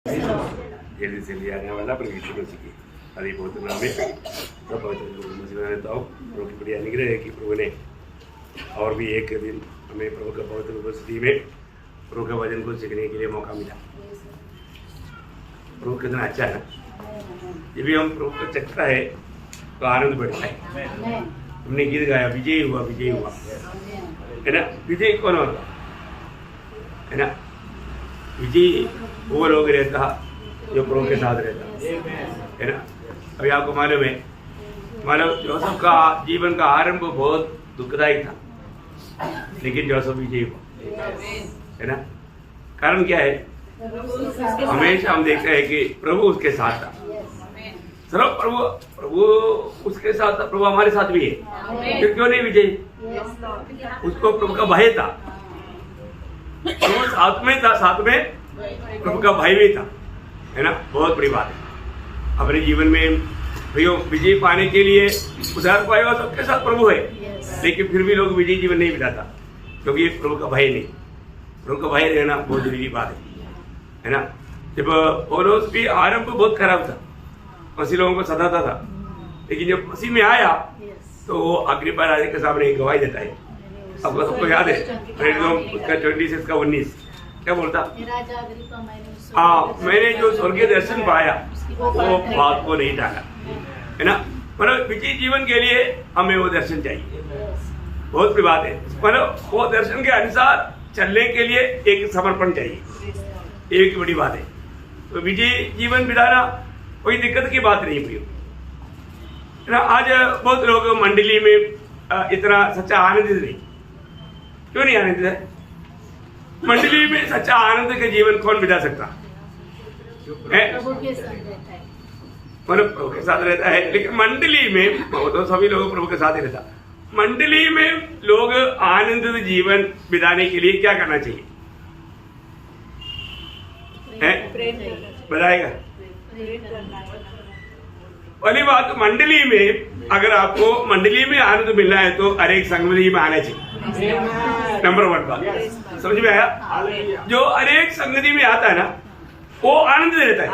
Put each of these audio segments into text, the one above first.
जल्दी से ले आने वाला पर यीशु मसीह की हरी बहुत नाम में सब पवित्र मसीह में रहता हूँ। प्रभु की बड़ी अनुग्रह है कि प्रभु ने और भी एक दिन हमें प्रभु का पवित्र उपस्थिति में प्रभु के वचन को सीखने के लिए मौका मिला। प्रभु कितना अच्छा है, ये भी हम प्रभु का चक्कर है तो आनंद बढ़ता है। हमने गीत गाया विजय हुआ है ना। विजय कौन होता है ना? विजय वो लोग रहता जो प्रभु के साथ रहता है ना। अभी आपको मालूम है, जोसेफ का जीवन का आरंभ बहुत दुखदायी था, लेकिन जोसेफ विजयी हुआ है ना। कारण क्या है? हमेशा हम देखते हैं कि प्रभु उसके साथ था। सर्व प्रभु उसके साथ था, प्रभु हमारे साथ भी है। फिर क्यों नहीं विजयी? उसको प्रभु का भय था, प्रभु साथ में था, साथ में प्रभु का भाई भी था, है ना। बहुत बड़ी बात है। अपने जीवन में विजय पाने के लिए उदाहरण पाएगा सबके साथ प्रभु है, लेकिन फिर भी लोग विजय जीवन नहीं बिताता क्योंकि प्रभु का भय नहीं। प्रभु का भय रहना बहुत जरूरी बात है ना। जब पौलुस भी आरंभ बहुत खराब था, मसीह लोगों को सताता था, लेकिन जब मसीह में आया तो वो अग्रिप्पा राजा के सामने एक गवाही देता है। आपको सबको याद है उसका 26-19 क्या बोलता? हाँ, मैंने जो स्वर्गीय दर्शन पाया वो बात को नहीं टाला, है ना। मतलब विजयी जीवन के लिए हमें वो दर्शन चाहिए, बहुत बड़ी बात है। मतलब वो दर्शन के अनुसार चलने के लिए एक समर्पण चाहिए, एक बड़ी बात है। तो विजयी जीवन बिताना कोई दिक्कत की बात नहीं हुई, है ना। आज बहुत लोग मंडली में इतना सच्चा आनंदित नहीं, क्यों नहीं आनंदित है? मंडली में सच्चा आनंद के जीवन कौन बिता सकता है? प्रभु के साथ रहता है, लेकिन मंडली में तो सभी लोग प्रभु के साथ ही रहता। मंडली में लोग आनंदित जीवन बिताने के लिए क्या करना चाहिए? बताएगा? पहली बात, मंडली में अगर आपको मंडली में आनंद मिलना है तो हर एक संगति में आना चाहिए। नंबर 1 बात समझ में आया? जो हर एक संगति में आता है ना वो आनंद रहता है।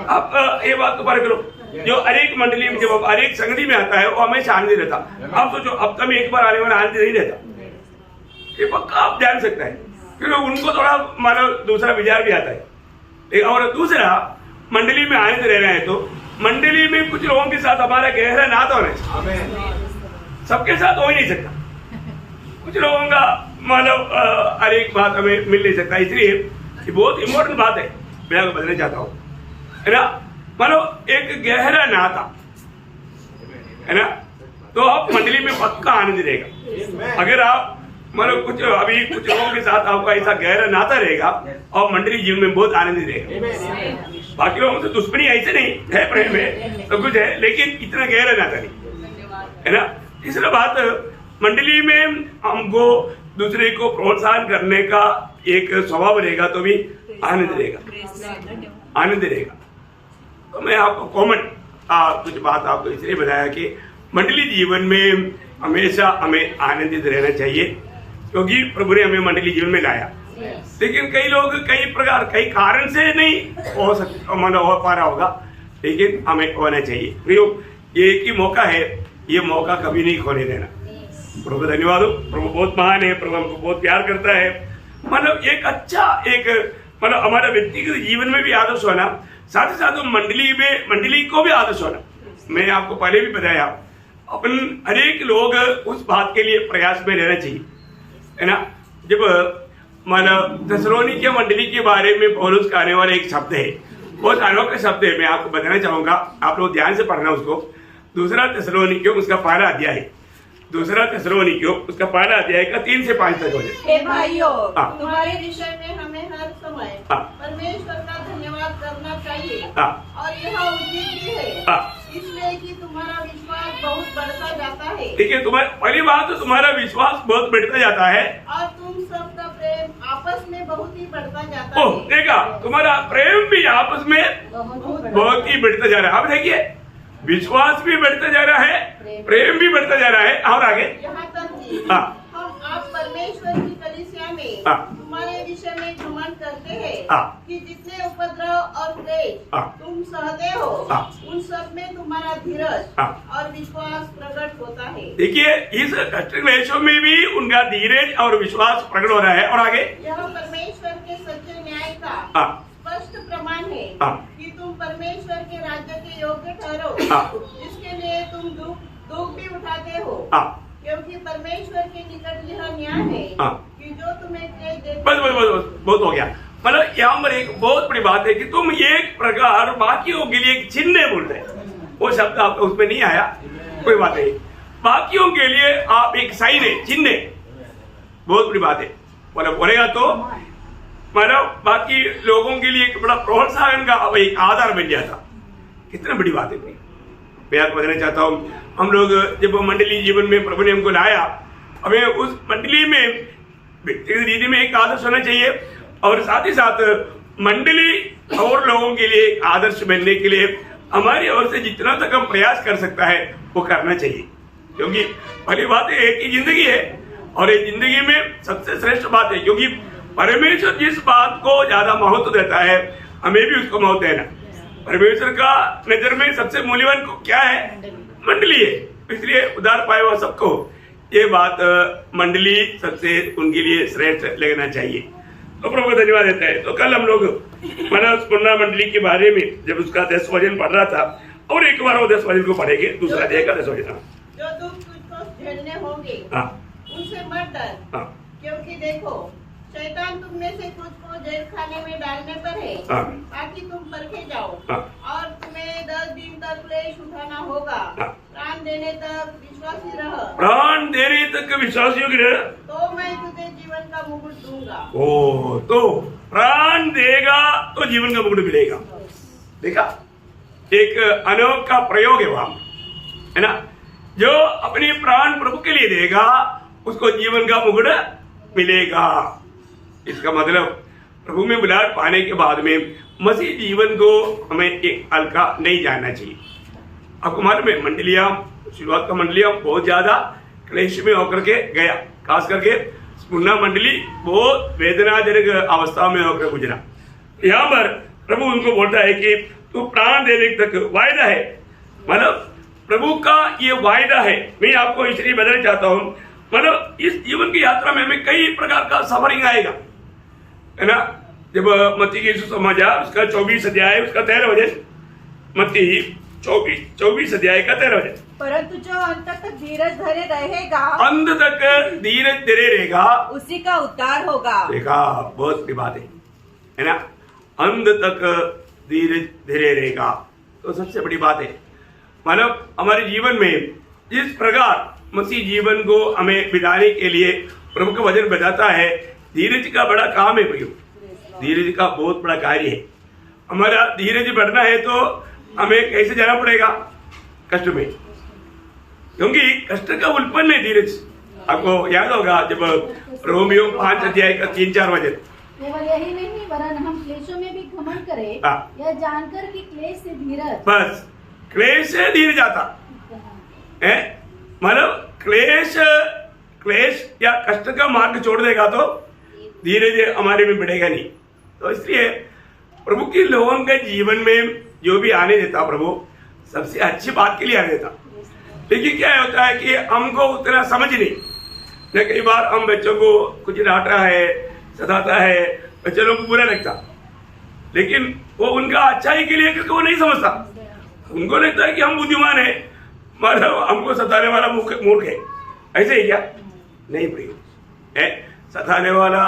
अब ये बात तो परख लो, जो हर एक मंडली में जब हर एक संगति में आता है वो हमेशा आनंद रहता। अब सोचो हफ्ता में एक बार आने वाला आनंद नहीं रहता, ये पक्का आप जान सकते हैं, क्योंकि उनको थोड़ा मानो दूसरा विचार भी आता है। और दूसरा, मंडली में आनंद रहना है तो मंडली में कुछ लोगों के साथ हमारा गहरा नाता होना चाहिए। सबके साथ हो ही नहीं सकता, कुछ लोगों का मतलब हर एक बात हमें मिल नहीं सकता। इसलिए ये बहुत इम्पोर्टेंट बात है, मैं आपको बताना चाहता हूँ, है ना। मानो एक गहरा नाता, है ना, तो आप मंडली में पक्का आनंद रहेगा। अगर आप मतलब कुछ लोगों के साथ आपका ऐसा गहरा नाता रहेगा और मंडली जीवन में बहुत आनंद रहेगा। बाकी लोगों से दुश्मनी ऐसे नहीं है, प्रेम है, सब कुछ है, लेकिन इतना गहरा नाता नहीं, है ना। तीसरा बात, मंडली में हमको दूसरे को प्रोत्साहन करने का एक स्वभाव रहेगा तो भी आनंद रहेगा। तो मैं आपको कॉमन कुछ बात आपको इसलिए बताया कि मंडली जीवन में हमेशा हमें आनंदित रहना चाहिए, क्योंकि प्रभु ने हमें मंडली जीवन में लाया। लेकिन कई लोग कई कारण से नहीं हो पा रहा होगा, लेकिन हमें होना चाहिए। ये एक ही मौका है, ये मौका कभी नहीं खोने देना। प्रभु धन्यवाद हो, प्रभु बहुत महान है, प्रभु हमको बहुत प्यार करता है। मतलब एक अच्छा मतलब हमारा व्यक्तिगत जीवन में भी आदर्श होना, साथ ही साथ मंडली को भी आदर्श होना। मैं आपको पहले भी बताया, अपन हरेक लोग उस बात के लिए प्रयास में रहना चाहिए, है ना। जब मतलब थिस्सलुनीके मंडली के बारे में पौलुस का आने वाला एक शब्द है, बहुत अनोखा शब्द है, मैं आपको बताना चाहूंगा, आप लोग ध्यान से पढ़ना उसको। दूसरा थिस्सलुनीके उसका पहला अध्याय है, दूसरा थिस्सलुनीके उसका पहला अध्याय का 3 से 5 तक हो जाए। हे भाइयों, तुम्हारे विषय में हमें हर समय परमेश्वर का धन्यवाद करना चाहिए और यह उचित भी है, इसलिए कि तुम्हारा विश्वास बहुत बढ़ता जाता है। ठीक है, पहली बात तो तुम्हारा विश्वास बहुत बढ़ता जाता है और तुम सबका प्रेम आपस में बहुत ही बढ़ता जाता है। देखा, तुम्हारा प्रेम भी आपस में बहुत ही बढ़ता जा रहा है। अब देखिए, विश्वास भी बढ़ता जा रहा है, प्रेम भी बढ़ता जा रहा है, और आगे यहाँ तक कि हम आप परमेश्वर की कलीसिया में तुम्हारे विषय में घमंड करते हैं कि जितने उपद्रव और क्लेश तुम सहते हो उन सब में तुम्हारा धीरज और विश्वास प्रकट होता है। देखिए इस कष्ट क्लेशों में भी उनका धीरज और विश्वास प्रकट हो रहा है। और आगे यह परमेश्वर के सच्चे न्याय का स्पष्ट प्रमाण है कि तुम परमेश्वर के राज्य के योग्य ठहरो, जिसके लिए तुम दुख भी उठाते हो, क्योंकि परमेश्वर के निकट यह न्याय है कि जो तुम्हें क्लेश देते। बस बहुत हो गया। मतलब यहाँ पर एक बहुत बड़ी बात है कि तुम एक प्रकार बाकियों के लिए एक चिन्ह बोल रहे, वो शब्द आपका उसमें नहीं आया, कोई बात नहीं। बाकियों के लिए आप एक साइन है, चिन्ह है, बहुत बड़ी बात है। मतलब बोलेगा तो मतलब बाकी लोगों के लिए एक बड़ा प्रोत्साहन का एक आधार बन जाता। कितनी बड़ी बात है भाई। मैं आपको बताना चाहता हूँ, हम लोग जब मंडली जीवन में प्रभु ने हमको लाया, हमें उस मंडली में व्यक्तिगत रीति में एक आदर्श होना चाहिए और साथ ही साथ मंडली और लोगों के लिए एक आदर्श बनने के लिए हमारी ओर से जितना तक हम प्रयास कर सकता है वो करना चाहिए। क्योंकि पहली बात एक ही जिंदगी है और ये जिंदगी में सबसे श्रेष्ठ बात है, क्योंकि परमेश्वर जिस बात को ज्यादा महत्व देता है हमें भी उसको महत्व देना। परमेश्वर का नजर में सबसे मूल्यवान क्या है? मंडली है। इसलिए उद्धार पाए हुआ सबको ये बात मंडली सबसे उनके लिए श्रेष्ठ लगना चाहिए। तो प्रभु धन्यवाद देता है। तो कल हम लोग स्मरणा मंडली के बारे में जब उसका 10 वचन पढ़ रहा था, और एक बार वो 10 वचन को पढ़ेंगे, दूसरा अध्याय का 10 वचन। जो दुख तुझको झेलने होंगे उनसे मत डर, क्योंकि देखो शैतान तुम में से कुछ को जेल खाने में डालने पर है, ताकि तुम परखे जाओ, और तुम्हें 10 दिन तक क्लेश उठाना होगा। प्राण देने तक विश्वासी रह, प्राण देने तक विश्वासी रह, तो मैं तुझे जीवन का मुकुट दूंगा। ओ, तो प्राण देगा तो जीवन का मुकुट मिलेगा। देखा, एक अनोखा प्रयोग है वहां, है ना। जो अपनी प्राण प्रभु के लिए देगा उसको जीवन का मुकुट मिलेगा। इसका मतलब प्रभु में बुलाहट पाने के बाद में मसीह जीवन को हमें एक हल्का नहीं जानना चाहिए। आपको मालूम है मंडलियां, शुरुआत का मंडलियां बहुत ज्यादा क्लेश में होकर के गया, खास करके स्मरणा मंडली बहुत वेदनाजनक अवस्था में होकर गुजरा। यहाँ पर प्रभु उनको बोलता है कि तू प्राण देने तक वायदा है, मतलब प्रभु का ये वायदा है। मैं आपको इसलिए बताना चाहता हूँ, मतलब इस जीवन की यात्रा में हमें कई प्रकार का सफरिंग आएगा, है ना। जब मत्ती की सुसमाचार उसका 24 अध्याय उसका 13 वचन, मत्ती 24 अध्याय का 13 वचन, परंतु जो अंत तक धीरज धरे रहेगा, अंत तक धीरज धरे रहेगा, उसी का उद्धार होगा। देखा, बहुत बड़ी बात है ना। अंत तक धीरज धरे रहेगा तो सबसे बड़ी बात है। मतलब हमारे जीवन में जिस प्रकार मसीह जीवन को हमें बिताने के लिए प्रभु का वचन बताता है, धीरज का बड़ा काम है भाई, धीरज का बहुत बड़ा कार्य है। हमारा धीरज बढ़ना है तो हमें कैसे जाना पड़ेगा? कष्ट में, क्योंकि कष्ट का उत्पन्न है धीरज। आपको याद होगा जब रोमियो 5 अध्याय का 3-4 वचन, केवल यही नहीं वरन हम क्लेशों में भी घमंड करें, यह जानकर कि क्लेश से धीरज, बस क्लेश से धीरज आता है। मतलब क्लेश या कष्ट का मार्ग छोड़ देगा तो धीरज हमारे में बढ़ेगा नहीं। तो इसलिए प्रभु के लोगों के जीवन में जो भी आने देता प्रभु सबसे अच्छी बात के लिए आने देता। लेकिन क्या होता है कि हमको उतना समझ नहीं, न कई बार हम बच्चों को कुछ डांटा है, सताता है, बच्चों को बुरा लगता, लेकिन वो उनका अच्छाई के लिए क्योंकि वो नहीं समझता। उनको लगता है कि हम बुद्धिमान है, मतलब हमको सताने वाला मूर्ख है। ऐसे ही क्या? नहीं प्रिय, सताने वाला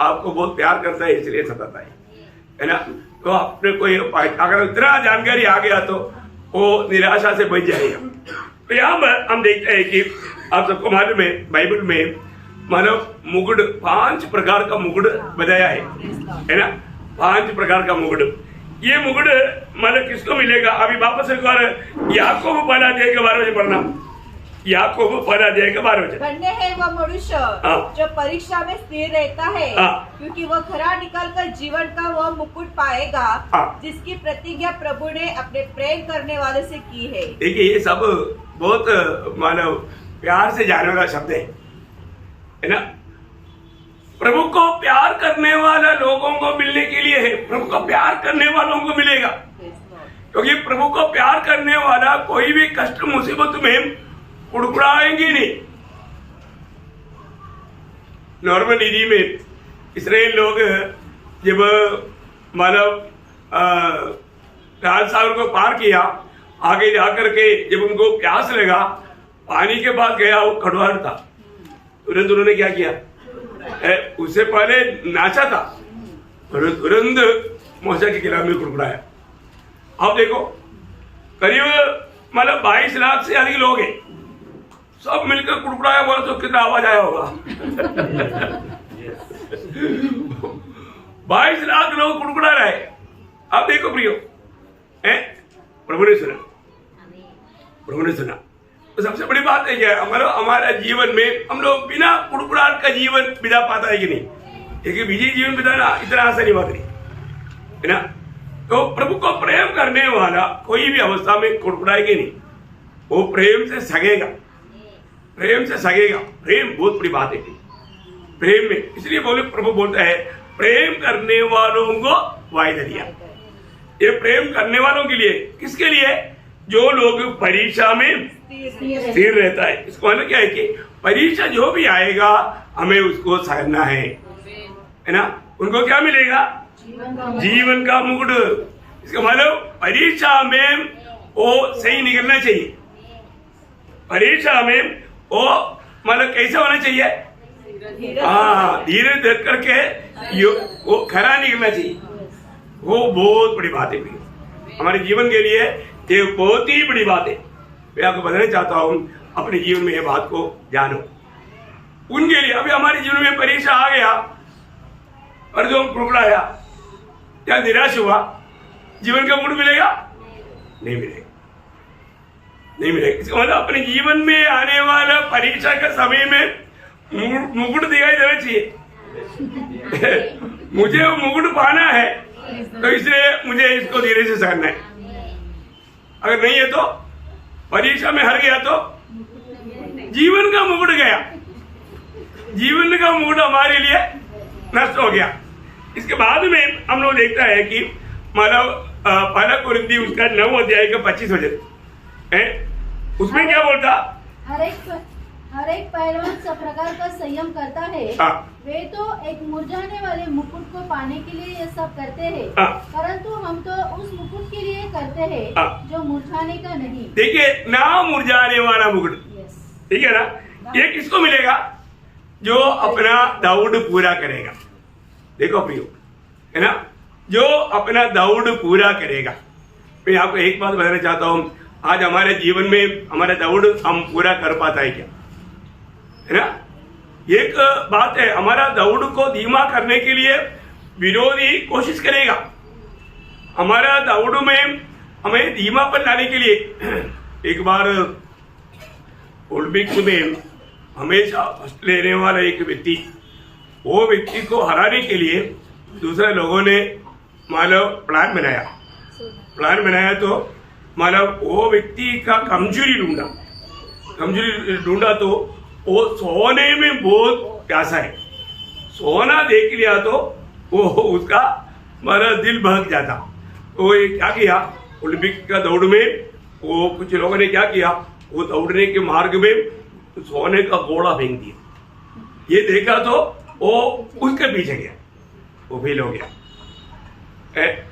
आपको बहुत प्यार करता है इसलिए सताता है ना। तो आपने कोई अगर इतना जानकारी आ गया तो वो निराशा से बच जाएगा। तो यहाँ पर हम देखते हैं कि आप सबको मालूम है बाइबल में मानव मुकुट 5 प्रकार का मुकुट बताया है ना। 5 प्रकार का मुकुट, ये मुकुट मतलब किसको मिलेगा? अभी वापस एक बार याकूब पहला अध्याय के 12 वचन पढ़ना। याकूब पहला अध्याय के 12 वचन, धन्य है वह मनुष्य जो परीक्षा में स्थिर रहता है, क्योंकि वह खरा निकालकर जीवन का वह मुकुट पाएगा जिसकी प्रतिज्ञा प्रभु ने अपने प्रेम करने वाले से की है। देखिए ये सब बहुत मानव प्यार से जाने वाला शब्द है ना। प्रभु को प्यार करने वाला लोगों को मिलने के लिए है। प्रभु को प्यार करने वालों को मिलेगा, क्योंकि प्रभु को प्यार करने वाला कोई भी कष्ट मुसीबत में कुड़कुड़ाएंगे नहीं। नॉर्मल रीति में इसराइल लोग जब मानव लाल सागर को पार किया, आगे जाकर के जब उनको प्यास लगा, पानी के पास गया, वो कड़वाहट था, तुरंत उन्होंने क्या किया, उससे पहले नाचा था, तुरंत मूसा के खिलाफ में कुड़कुड़ाया। अब देखो करीब मतलब 22 लाख से अधिक लोग हैं, सब मिलकर कुड़कुड़ाया, बोला तो कितना आवाज आया होगा। 22 लाख लोग कुड़कुड़ा रहे। अब देखो प्रियो, प्रभु ने सुना, प्रभु ने सुना। तो सबसे बड़ी बात है क्या, हमारा जीवन में हम लोग बिना कुड़कुड़ाहट का जीवन बिता पाता है कि नहीं? क्योंकि बिजी जीवन बिताना इतना आसानी बात नहीं है ना। तो प्रभु को प्रेम करने वाला कोई भी अवस्था में कुड़कुड़ाएगा नहीं, वो प्रेम से सगेगा, प्रेम से सगेगा। प्रेम बहुत बड़ी बात है प्रेम में, इसलिए बोले प्रभु बोलता है प्रेम करने वालों को वायदा दिया। ये प्रेम करने वालों के लिए, किसके लिए? जो लोग परीक्षा में स्थिर रहता है। इसको मतलब क्या है कि परीक्षा जो भी आएगा हमें उसको सहना है ना। उनको क्या मिलेगा? जीवन का मुकुट। इसका मतलब परीक्षा में वो सही निकलना चाहिए, परीक्षा में वो मतलब कैसा होना चाहिए? हाँ, धीरे धीरे करके वो खरा निकलना चाहिए। वो बहुत बड़ी बात है हमारे जीवन के लिए, ये बहुत ही बड़ी बात है। मैं आपको बताना चाहता हूँ, अपने जीवन में ये बात को जानो। उनके लिए अभी हमारे जीवन में परीक्षा आ गया और जो हम कुड़कुड़ाया या निराश हुआ, जीवन का मुकुट मिलेगा? नहीं मिलेगा, नहीं मिलेगा। इसका मतलब अपने जीवन में आने वाला परीक्षा के समय में मुकुट दिखाई देना चाहिए। मुझे वो मुकुट पाना है, तो इसलिए मुझे इसको धीरे से सहना है। अगर नहीं है तो परीक्षा में हार गया तो जीवन का मुकुट गया, जीवन का मुकुट हमारे लिए नष्ट हो गया। इसके बाद में हम लोग देखता है कि मानव पहला कुरिन्थी उसका 9 अध्याय का 25 वचन, उसमें क्या बोलता? हर एक पहलवान सब प्रकार का संयम करता है। वे तो एक मुरझाने वाले मुकुट को पाने के लिए ये सब करते हैं, परंतु हम तो उस मुकुट के लिए करते हैं जो मुरझाने का नहीं। देखिए ना, मुरझाने वाला मुकुट, ठीक है ना। ये किसको मिलेगा? जो अपना दौड़ पूरा करेगा। देखो प्रियो, है ना, जो अपना दौड़ पूरा करेगा। मैं आपको एक बात बताना चाहता हूँ, आज हमारे जीवन में हमारा दौड़ हम पूरा कर पाता है क्या, है ना? एक बात है, हमारा दौड़ को धीमा करने के लिए विरोधी कोशिश करेगा। हमारा दौड़ में हमें धीमापन लाने के लिए एक बार ओलंपिक्स में हमेशा फर्स्ट लेने वाला एक व्यक्ति, वो व्यक्ति को हराने के लिए दूसरे लोगों ने मानव प्लान बनाया तो मानव वो व्यक्ति का कमजोरी ढूंढा तो वो सोने में बहुत प्यासा है। सोना देख लिया तो वो उसका मारा दिल बहक जाता। तो ये क्या किया, ओलंपिक का दौड़ में वो कुछ लोगों ने क्या किया, वो दौड़ने के मार्ग में सोने का गोला फेंक दिया। ये देखा तो वो उसके पीछे गया, वो फेल हो गया।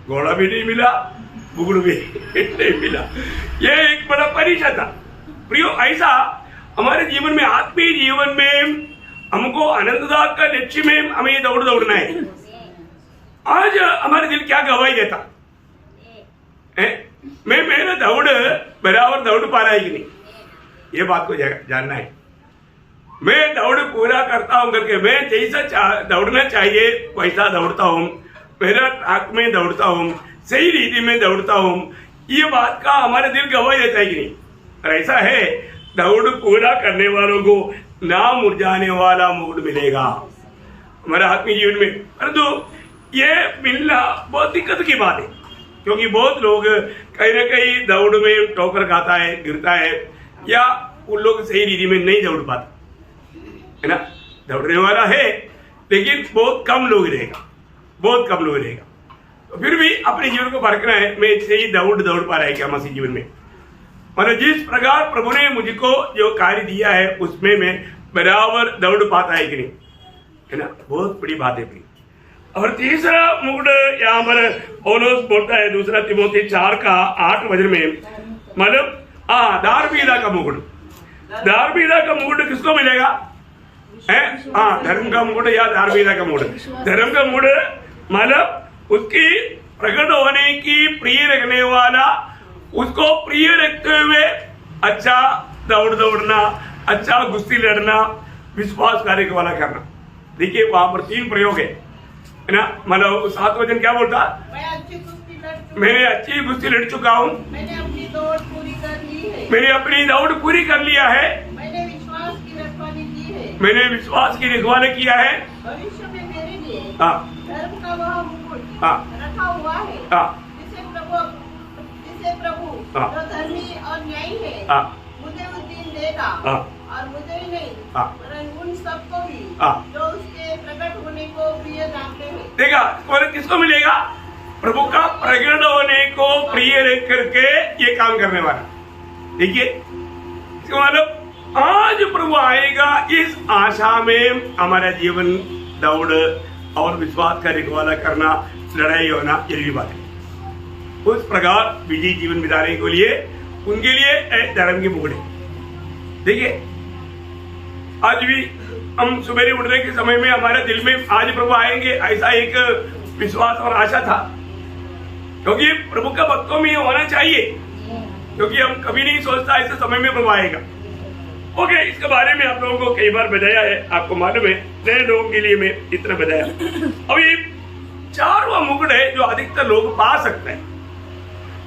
घोड़ा भी नहीं मिला, मुकुट भी नहीं मिला। ये एक बड़ा परीक्षा था प्रियो। ऐसा हमारे जीवन में, आत्मीय जीवन में हमको आनंददायक का लक्ष्य में हमें ये दौड़ना है। आज हमारे दिल क्या गवाही देता है, मैं मेरा दौड़ बराबर दौड़ पा रहा है कि नहीं, ये बात को जानना है। मैं दौड़ पूरा करता हूं करके, मैं जैसा दौड़ना चाहिए वैसा दौड़ता हूं, मेरा ट्रैक में दौड़ता हूं, सही रीति में दौड़ता हूं, ये बात का हमारे दिल गवाही देता है कि नहीं? और ऐसा है, दौड़ पूरा करने वालों को ना मुरझाने वाला मुकुट मिलेगा हमारे आत्मीय जीवन में। परंतु ये मिलना बहुत दिक्कत की बात है, क्योंकि बहुत लोग कहीं ना कहीं दौड़ में ठोकर खाता है, गिरता है, या उन लोग सही रीति में नहीं दौड़ पाते, है ना। दौड़ने वाला है लेकिन बहुत कम लोग रहेगा, बहुत कम लोग रहेगा। तो फिर भी अपने जीवन को परखना है, मैं इससे ही दौड़ पा रहा है क्या मसीह जीवन में। मतलब जिस प्रकार प्रभु ने मुझको जो कार्य दिया है उसमें मैं बराबर दौड़ पाता है कि नहीं, है ना, बहुत बड़ी बात है भाई। और तीसरा मुकुट यहाँ पर पौलुस बोलता है, दूसरा तिमोथी 4:8 में, मतलब धार्मिकता का मुकुट। धार्मिकता का मुकुट किसको मिलेगा? धर्म का मुकुट या धार्मिकता का मुकुट। धर्म का मुकुट मतलब उसकी प्रकट होने की प्रिय रखने वाला, उसको प्रिय रखते हुए अच्छा दौड़ना, अच्छा कुश्ती लड़ना, विश्वास कार्य वाला करना। देखिए वहां पर 3 प्रयोग है ना। मतलब 7 वचन क्या बोलता? मैंने अच्छी कुश्ती लड़ चुका हूँ, मैंने अपनी दौड़ पूरी कर ली है, मैंने अपनी दौड़ पूरी कर लिया है, मैंने विश्वास की रखवाली की है, मैंने विश्वास की रखवाली किया है, भविष्य में मेरे लिए धर्म का वह मुकुट रखा हुआ है, जिसे प्रभु जो धर्मी और न्यायी है मुझे उस दिन देगा, और मुझे ही नहीं परंतु उन सबको भी जो उसके प्रकट होने को प्रिय जानते हैं। देखा, और किसको मिलेगा? प्रभु का प्रकट होने को प्रिय रख करके ये काम करने वाला। देखिए इसका मतलब आज प्रभु आएगा, इस आशा में हमारा जीवन दौड़ और विश्वास का रखवाला करना, लड़ाई होना जरूरी बात है। उस प्रकार विजयी जीवन बिताने के लिए उनके लिए धर्म की मुकुट है। देखिए आज भी हम सुबह उठने के समय में हमारे दिल में आज प्रभु आएंगे ऐसा एक विश्वास और आशा था, क्योंकि प्रभु का भक्तों में होना चाहिए, क्योंकि हम कभी नहीं सोचता ऐसे समय में प्रभु आएगा। ओके, इसके बारे में आप लोगों को कई बार बताया है, आपको मालूम है, नए लोगों के लिए मैं इतना बताया। अब ये 4वां मुकुट है जो अधिकतर लोग पा सकते हैं,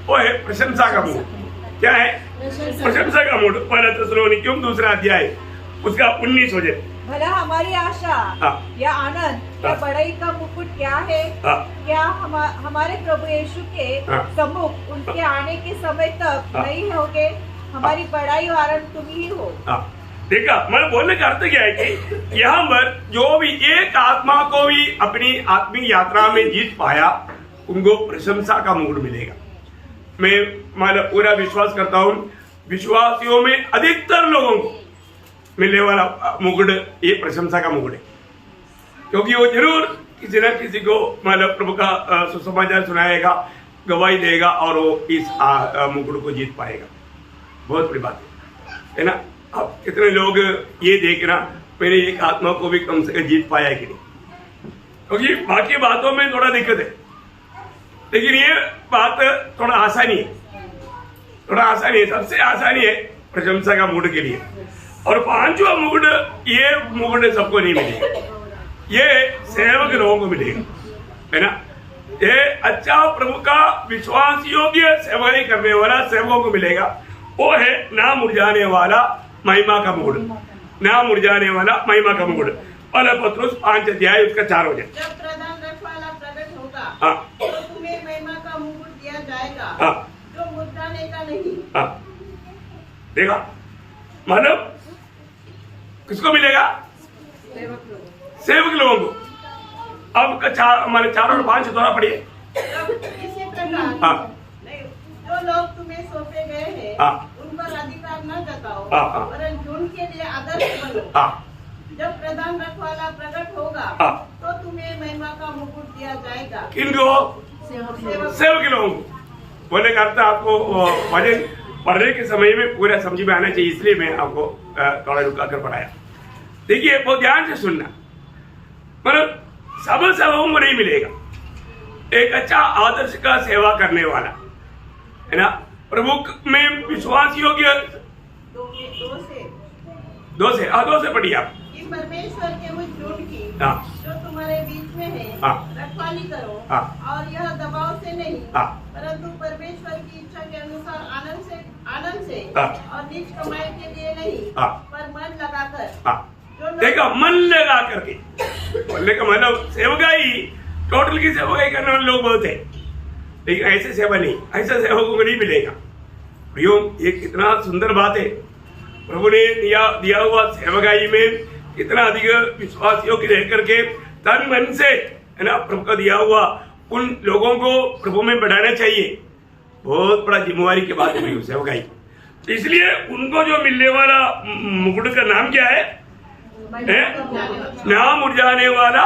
वो है प्रशंसा का मुकुट। क्या है? प्रशंसा का मुकुट। 1 थिस्सलुनीकियों 2 अध्याय उसका 19 हो जाए। भला हमारी आशा या आनंद या बड़ाई का मुकुट क्या है? क्या हमारे प्रभु यीशु के सम्मुख उनके आने के समय तक नहीं होगे? हमारी बड़ाई और आनंद तुम ही हो। देखा, मैं बोलने का अर्थ क्या है कि यहाँ पर जो भी एक आत्मा को भी अपनी आत्मिक यात्रा में जीत पाया, उनको प्रशंसा का मुकुट मिलेगा। मैं पूरा विश्वास करता हूँ विश्वासियों में अधिकतर लोगों को मिलने वाला मुकुट ये प्रशंसा का मुकुट है, क्योंकि वो जरूर किसी न किसी को मतलब प्रभु का सुसमाचार सुनाएगा, गवाही देगा और वो इस मुकुट को जीत पाएगा। बहुत बड़ी बात है ना। अब कितने लोग ये देखना मेरे एक आत्मा को भी कम से कम जीत पाया है कि नहीं, क्योंकि बाकी बातों में थोड़ा दिक्कत है, लेकिन ये बात थोड़ा आसानी है, थोड़ा आसानी है। सबसे आसानी है प्रशंसा का मुकुट के लिए। और 5वां मुकुट, ये मुकुट सबको नहीं मिलेगा, ये सेवक लोगों को मिलेगा, है ना। ये अच्छा प्रभु का विश्वास योग्य सेवाएं करने वाला सेवकों को मिलेगा। वो है ना मुरझाने वाला महिमा का मुकुट, ना मुरझाने वाला महिमा का मुकुट। पहला पत्रुस 5 अध्याय उसका 4 हो जाए। जब प्रधान रखवाला प्रकट होगा तो तुम्हें महिमा का मुकुट दिया जाएगा, जो मुरझाने का नहीं। देखा, मतलब किसको मिलेगा? सेवक लोगों को। अब हमारे 4 और 5 थोड़ा पढ़िए। इसी प्रकार जो लोग तुम्हें सौंपे गए हैं उन पर अधिकार न जताओ, परंतु उनके लिए आदर्श बनो। जब प्रधान रखवाला प्रकट होगा तो तुम्हें महिमा का मुकुट दिया जाएगा। किनको? सेवक लोगों को। बोले का अर्थ आपको वचन पढ़ने के समय में पूरा समझ में आना चाहिए, इसलिए मैं आपको थोड़ा रुका कर पढ़ाया। देखिए बहुत ध्यान से सुनना, मतलब सब सेवकों को नहीं मिलेगा। एक अच्छा आदर्श का सेवा करने वाला, है ना, प्रभु में विश्वास योग्य। 2 से पढ़िए आप। परमेश्वर के उस झूठ की जो तुम्हारे बीच में है रखवाली करो, और यह दबाव से नहीं परंतु परमेश्वर की इच्छा के अनुसार आनंद से और निज कमाई के लिए नहीं, पर मन लगाकर। देखो, मन लगा करके बोलने का मतलब सेवकाई, टोटल की सेवकाई करने वाले लोग बहुत है, लेकिन ऐसे सेवा नहीं, ऐसा सेवकों को नहीं मिलेगा। प्रियो, ये कितना सुंदर बात है। प्रभु ने दिया हुआ सेवकाई में कितना अधिक विश्वासियों की रह करके तन मन से, है ना, प्रभु का दिया हुआ उन लोगों को प्रभु में बढ़ाना चाहिए। बहुत बड़ा जिम्मेवारी की बात है उसे होगा। इसलिए उनको जो मिलने वाला मुकुट का नाम क्या है? ना मुरझाने वाला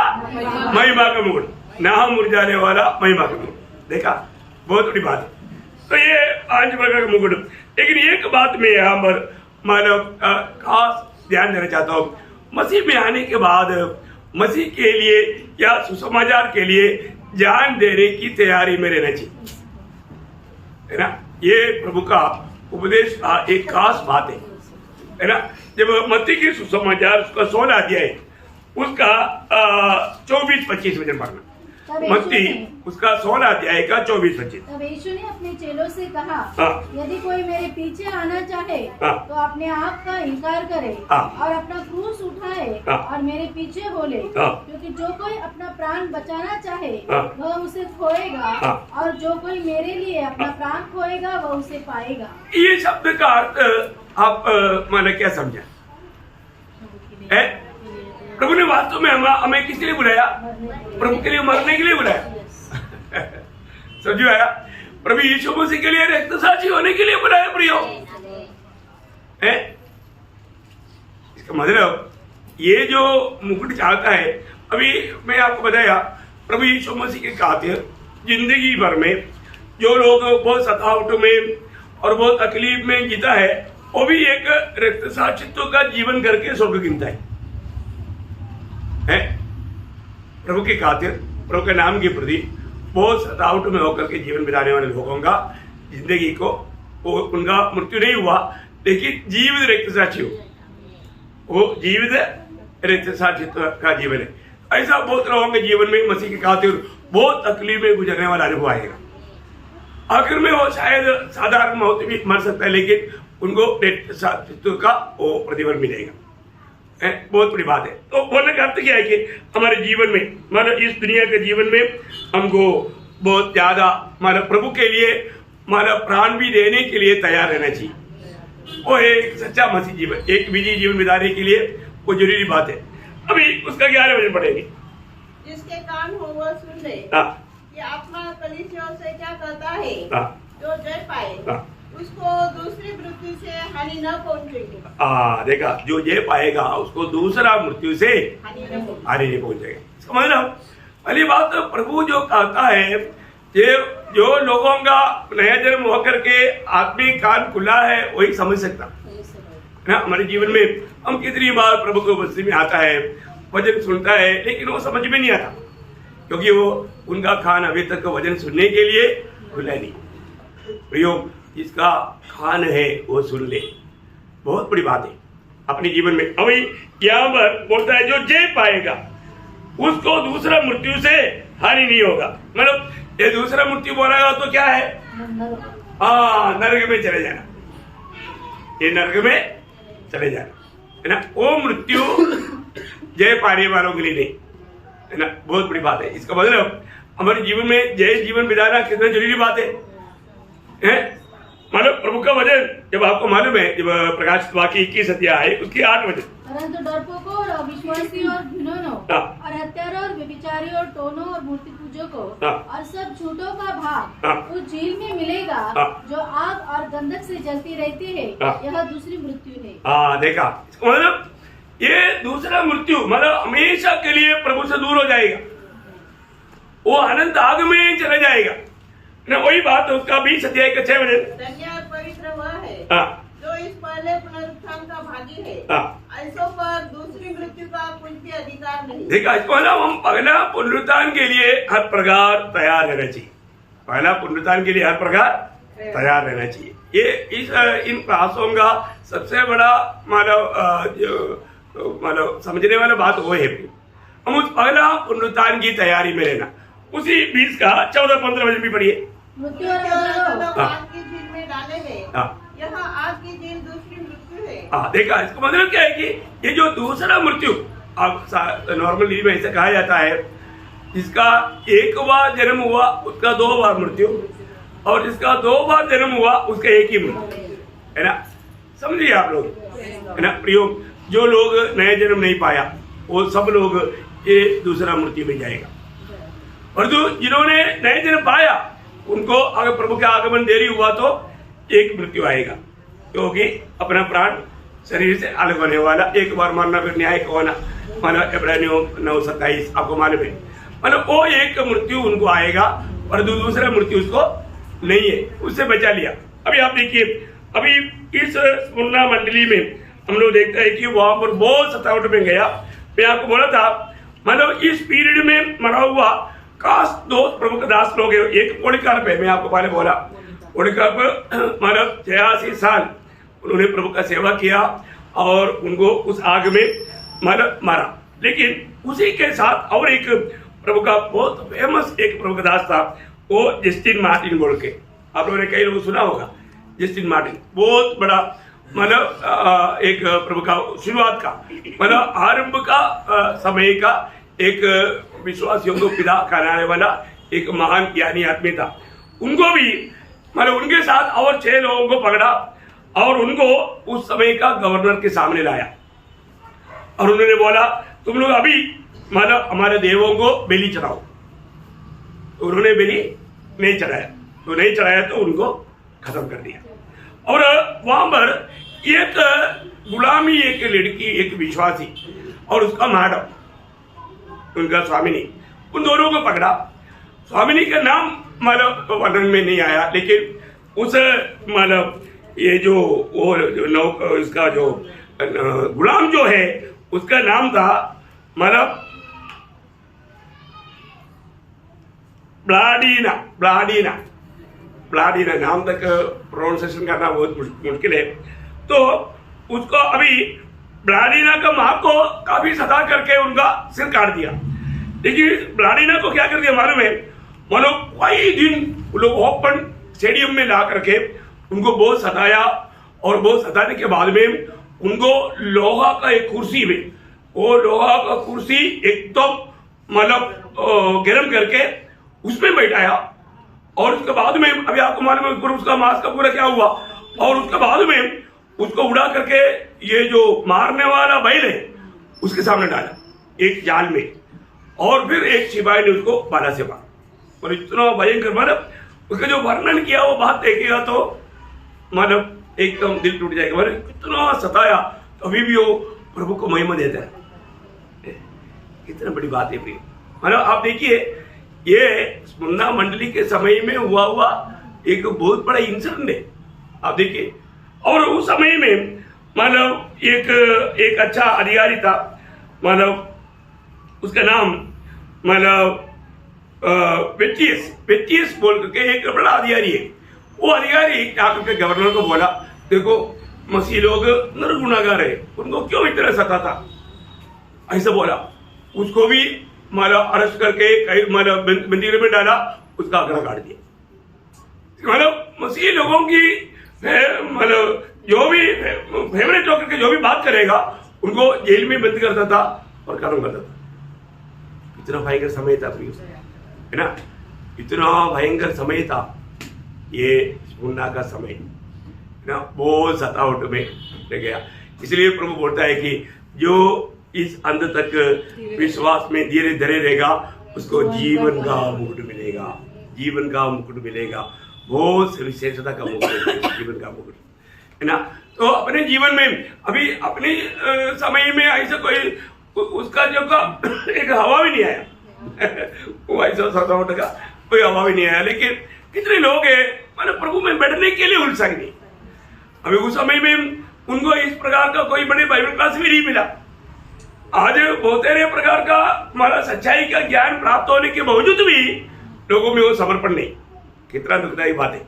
महिमा का मुकुट, ना मुरझाने वाला महिमा का मुकुट। देखा, बहुत बड़ी बात है। तो ये 5 प्रकार का मुकुट। लेकिन एक बात मैं यहाँ पर मानव खास ध्यान देना चाहता हूँ, मसीह में आने के बाद मसीह के लिए या सुसमाचार के लिए जान देने की तैयारी में रहना चाहिए, है ना। ये प्रभु का उपदेश का एक खास बात है ना। जब मत्ती की सुसमाचार उसका 16 अध्याय उसका 24-25 वचन पढ़ना। मत्ती उसका 16 अध्याय का 24-25। तब यीशु ने अपने चेलों से कहा, यदि कोई मेरे पीछे आना चाहे तो अपने आप का इनकार करे और अपना क्रूस उठाए और मेरे पीछे बोले, क्योंकि जो कोई अपना प्राण बचाना चाहे वह उसे खोएगा, और जो कोई मेरे लिए अपना प्राण खोएगा वह उसे पाएगा। ये शब्द का अर्थ आप मैंने क्या समझा? प्रभु ने वास्तव में हमें किस लिए बुलाया? प्रभु के लिए मरने के लिए बुलाया। समझो आया? प्रभु यीशु मसीह के लिए रक्तसाक्षी होने के लिए बुलाया प्रियो। इसका मतलब ये जो मुकुट चाहता है, अभी मैं आपको बताया, प्रभु यीशु मसीह के खातिर जिंदगी भर में जो लोग बहुत सतावट में और बहुत तकलीफ में जीता है, वो भी एक रक्तसाक्षित्व का जीवन करके स्वर्ग गिनता है। प्रभु के खातिर, प्रभु के नाम के प्रति बहुत सतावट में होकर के जीवन बिताने वाले लोगों का जिंदगी को उनका मृत्यु नहीं हुआ, लेकिन जीवित रक्तसाक्षी हो, वो जीवित रक्तसाक्षित्व का जीवन है। ऐसा बहुत लोगों के जीवन में मसीह के खातिर बहुत तकलीफ में गुजरने वाला अनुभव आएगा। आखिर में वो शायद साधारण मौत भी मर सकता है, लेकिन उनको रक्तसाक्षित्व का वो प्रतिफल मिलेगा। बहुत बड़ी बात है। तो बोलने का अर्थ क्या है कि हमारे जीवन में, मतलब इस दुनिया के जीवन में हमको बहुत ज्यादा मतलब प्रभु के लिए मतलब प्राण भी देने के लिए तैयार रहना चाहिए। वो एक सच्चा मसीह जीवन, एक विजयी जीवन बिताने के लिए वो जरूरी बात है। अभी उसका 11 वचन पढ़ेंगे। जिसके कान हो वह सुन ले कि आत्मा कलीसियों से क्या कहता है। जो जय पाए उसको दूसरी मृत्यु से हानि न पहुंचेगी। देखा, जो ये पाएगा उसको दूसरा मृत्यु से हानि नहीं पहुंचेगा। समझ रहे हो? पहली बात तो प्रभु जो कहता है, ये जो लोगों का नया जन्म होकर के आत्मिक कान खुला है वही समझ सकता है। हमारे जीवन में हम कितनी बार प्रभु को बस्ती में आता है, वचन सुनता है, लेकिन वो समझ में नहीं आता, क्योंकि वो उनका कान अभी तक वचन सुनने के लिए खुला नहीं। प्रयोग जिसका खान है वो सुन ले, बहुत बड़ी बात है अपने जीवन में। अभी यहाँ पर बोलता है जो जय पाएगा उसको दूसरा मृत्यु से हानि नहीं होगा। मतलब ये दूसरा मृत्यु बोलेगा तो क्या है? नरक में चले जाना, ये नरक में चले जाना, है ना। वो मृत्यु जय पाने वालों के लिए नहीं, है ना। बहुत बड़ी बात है। इसका मतलब हमारे जीवन में जय जीवन बिताना कितना जरूरी बात है। मतलब प्रभु का वचन जब आपको मालूम है, जब प्रकाशित वाक्य 21 अध्याय है उसकी 8 वचन, परंतु डरपोकों और अविश्वासी और घिनौनों और हत्यारों और व्यभिचारी और टोनों और मूर्ति पूजकों और सब झूठों का भाग उस झील में मिलेगा जो आग और गंधक से जलती रहती है। यह दूसरी मृत्यु है। देखा, मतलब ये दूसरा मृत्यु मतलब हमेशा के लिए प्रभु से दूर हो जाएगा, वो अनंत आग में चला जाएगा ना। वही बात है उसका 20 अध्याय का 6 वचन, धन्य और पवित्र वह है जो इस पहले पुनरुत्थान का भागी है। ऐसों पर दूसरी मृत्यु का कुछ भी अधिकार नहीं। देखा, इसको मतलब हम पहला पुनरुत्थान के लिए हर प्रकार तैयार रहना चाहिए। पहला पुनरुत्थान के लिए हर प्रकार तैयार रहना चाहिए। ये इन प्रयासों का सबसे बड़ा मानव समझने वाला बात वो है, हम उस पहला पुनरुत्थान की तैयारी में रहना। उसी 20 का 14-15 वचन भी पढ़िए। मृत्यु और अधर्म आग की झील में डाले हैं, यहाँ आग की झील दूसरी मृत्यु है। देखा, इसका मतलब क्या है कि ये जो दूसरा मृत्यु, अब नॉर्मली में ऐसा कहा जाता है, जिसका एक बार जन्म हुआ उसका 2 बार मृत्यु, और जिसका 2 बार जन्म हुआ उसका एक ही मृत्यु, है ना। समझिए आप लोग, है ना। प्रियो, जो लोग नया जन्म नहीं पाया वो सब लोग ये दूसरा मृत्यु में जाएगा। और जो जिन्होंने नए जन्म पाया उनको अगर प्रभु का आगमन देरी हुआ तो एक मृत्यु आएगा, क्योंकि अपना प्राण शरीर से अलग होने वाला, एक बार मरना फिर न्याय का होना, माना इब्रानियों 9:27 आपको मालूम है। मतलब वो एक मृत्यु उनको आएगा और दूसरा मृत्यु उसको नहीं है, उससे बचा लिया। अभी आप देखिए, अभी इस स्मरणा मंडली में हम लोग देखते हैं कि वहां पर बहुत सतावट में गया। मैं आपको बोला था, मतलब इस पीरियड में मरा हुआ खास दो प्रमुख दास लोग हैं। एक पोलिकार्प है, मैं आपको पहले बोला, पोलिकार्प मतलब 86 साल उन्होंने प्रभु का सेवा किया और उनको उस आग में मतलब मारा। लेकिन उसी के साथ और एक प्रभु का बहुत फेमस एक प्रभु का दास था, वो जस्टिन मार्टिन बोल के, आप लोगों ने कई लोग सुना होगा। जस्टिन मार्टिन बहुत बड़ा मतलब एक प्रभु का शुरुआत का मतलब आरंभ का समय का एक विश्वासियों को पिता कहलाने वाला एक महान ज्ञानी आदमी था। उनको भी मतलब उनके साथ और 6 लोगों को पकड़ा और उनको उस समय का गवर्नर के सामने लाया और उन्होंने बोला, तुम लोग अभी मतलब हमारे देवों को बलि चढ़ाओ। तो उन्होंने बलि नहीं चढ़ाया, तो नहीं चढ़ाया तो उनको खत्म कर दिया। और वहां पर एक गुलामी, एक लड़की, एक विश्वासी और उसका मैडम, उनका स्वामिनी, उन दोनों को पकड़ा। स्वामिनी का नाम मतलब वर्णन में नहीं आया, लेकिन उस मतलब ये जो वो इसका जो गुलाम जो है उसका नाम था मतलब ब्लाडीना नाम तक प्रोनाउंसिएशन करना बहुत मुश्किल है। तो उसको अभी ब्लाडीना का मां को काफी सता करके उनका सिर काट दिया। लेकिन ब्लाडीना को क्या कर दिया मालूम है, मानो कई दिन लोग ओपन स्टेडियम में ला करके उनको बहुत सताया और बहुत सताने के बाद में उनको लोहा का एक कुर्सी में, वो लोहा का कुर्सी एकदम मतलब गर्म करके उसमें बैठाया और उसके बाद में अभी आपको मालूम है उसका मांस का पूरा क्या हुआ। और उसके बाद में उसको उड़ा करके ये जो मारने वाला बैल है उसके सामने डाला एक जाल में, और फिर एक सिपाही ने उसको बाला से मारा। और इतना भयंकर मतलब उसका जो वर्णन किया वो बात देखेगा तो मतलब एकदम दिल टूट जाएगा। मतलब कितना सताया, तो अभी भी वो प्रभु को महिमा देता है। कितना बड़ी बात है प्रिय। मतलब आप देखिए, ये स्मरणा मंडली के समय में हुआ एक बहुत बड़ा इंसिडेंट है, आप देखिए। और उस समय में मतलब एक अच्छा अधिकारी था, मतलब उसका नाम मतलब वेटियस बोल करके एक बड़ा अधिकारी है। वो अधिकारी आकर के गवर्नर को बोला, देखो मसीह लोग निर्गुणागार है, उनको क्यों इतना सताता, ऐसा बोला। उसको भी मतलब अरेस्ट करके मतलब मंदिर में डाला, उसका आंकड़ा काट दिया। मतलब मसीह लोगों की मतलब जो भी फेवरेट होकर के जो भी बात करेगा उनको जेल में बंद करता था और खत्म करता था। इतना भयंकर समय था है ना, इतना भयंकर समय था ये स्मरणा का समय है ना, बहुत सतावट में रह गया। इसलिए प्रभु बोलता है कि जो इस अंत तक विश्वास में धीरे धीरे रहेगा उसको जीवन का मुकुट मिलेगा, जीवन का मुकुट मिलेगा, बहुत विशेषता का मुकुट, जीवन का मुकुट है ना। तो अपने जीवन में अभी अपने समय में ऐसा कोई उसका जो का एक हवा भी नहीं आया वो ऐसा सतावट का कोई हवा भी नहीं आया। लेकिन कितने लोग हैं मतलब प्रभु में बैठने के लिए उत्साह नहीं। अभी उस समय में उनको इस प्रकार का कोई बड़े बाइबल क्लास भी नहीं मिला। आज बहुत प्रकार का हमारा सच्चाई का ज्ञान प्राप्त होने के बावजूद भी लोगों में वो समर्पण नहीं। कितना दुखदायी बात है।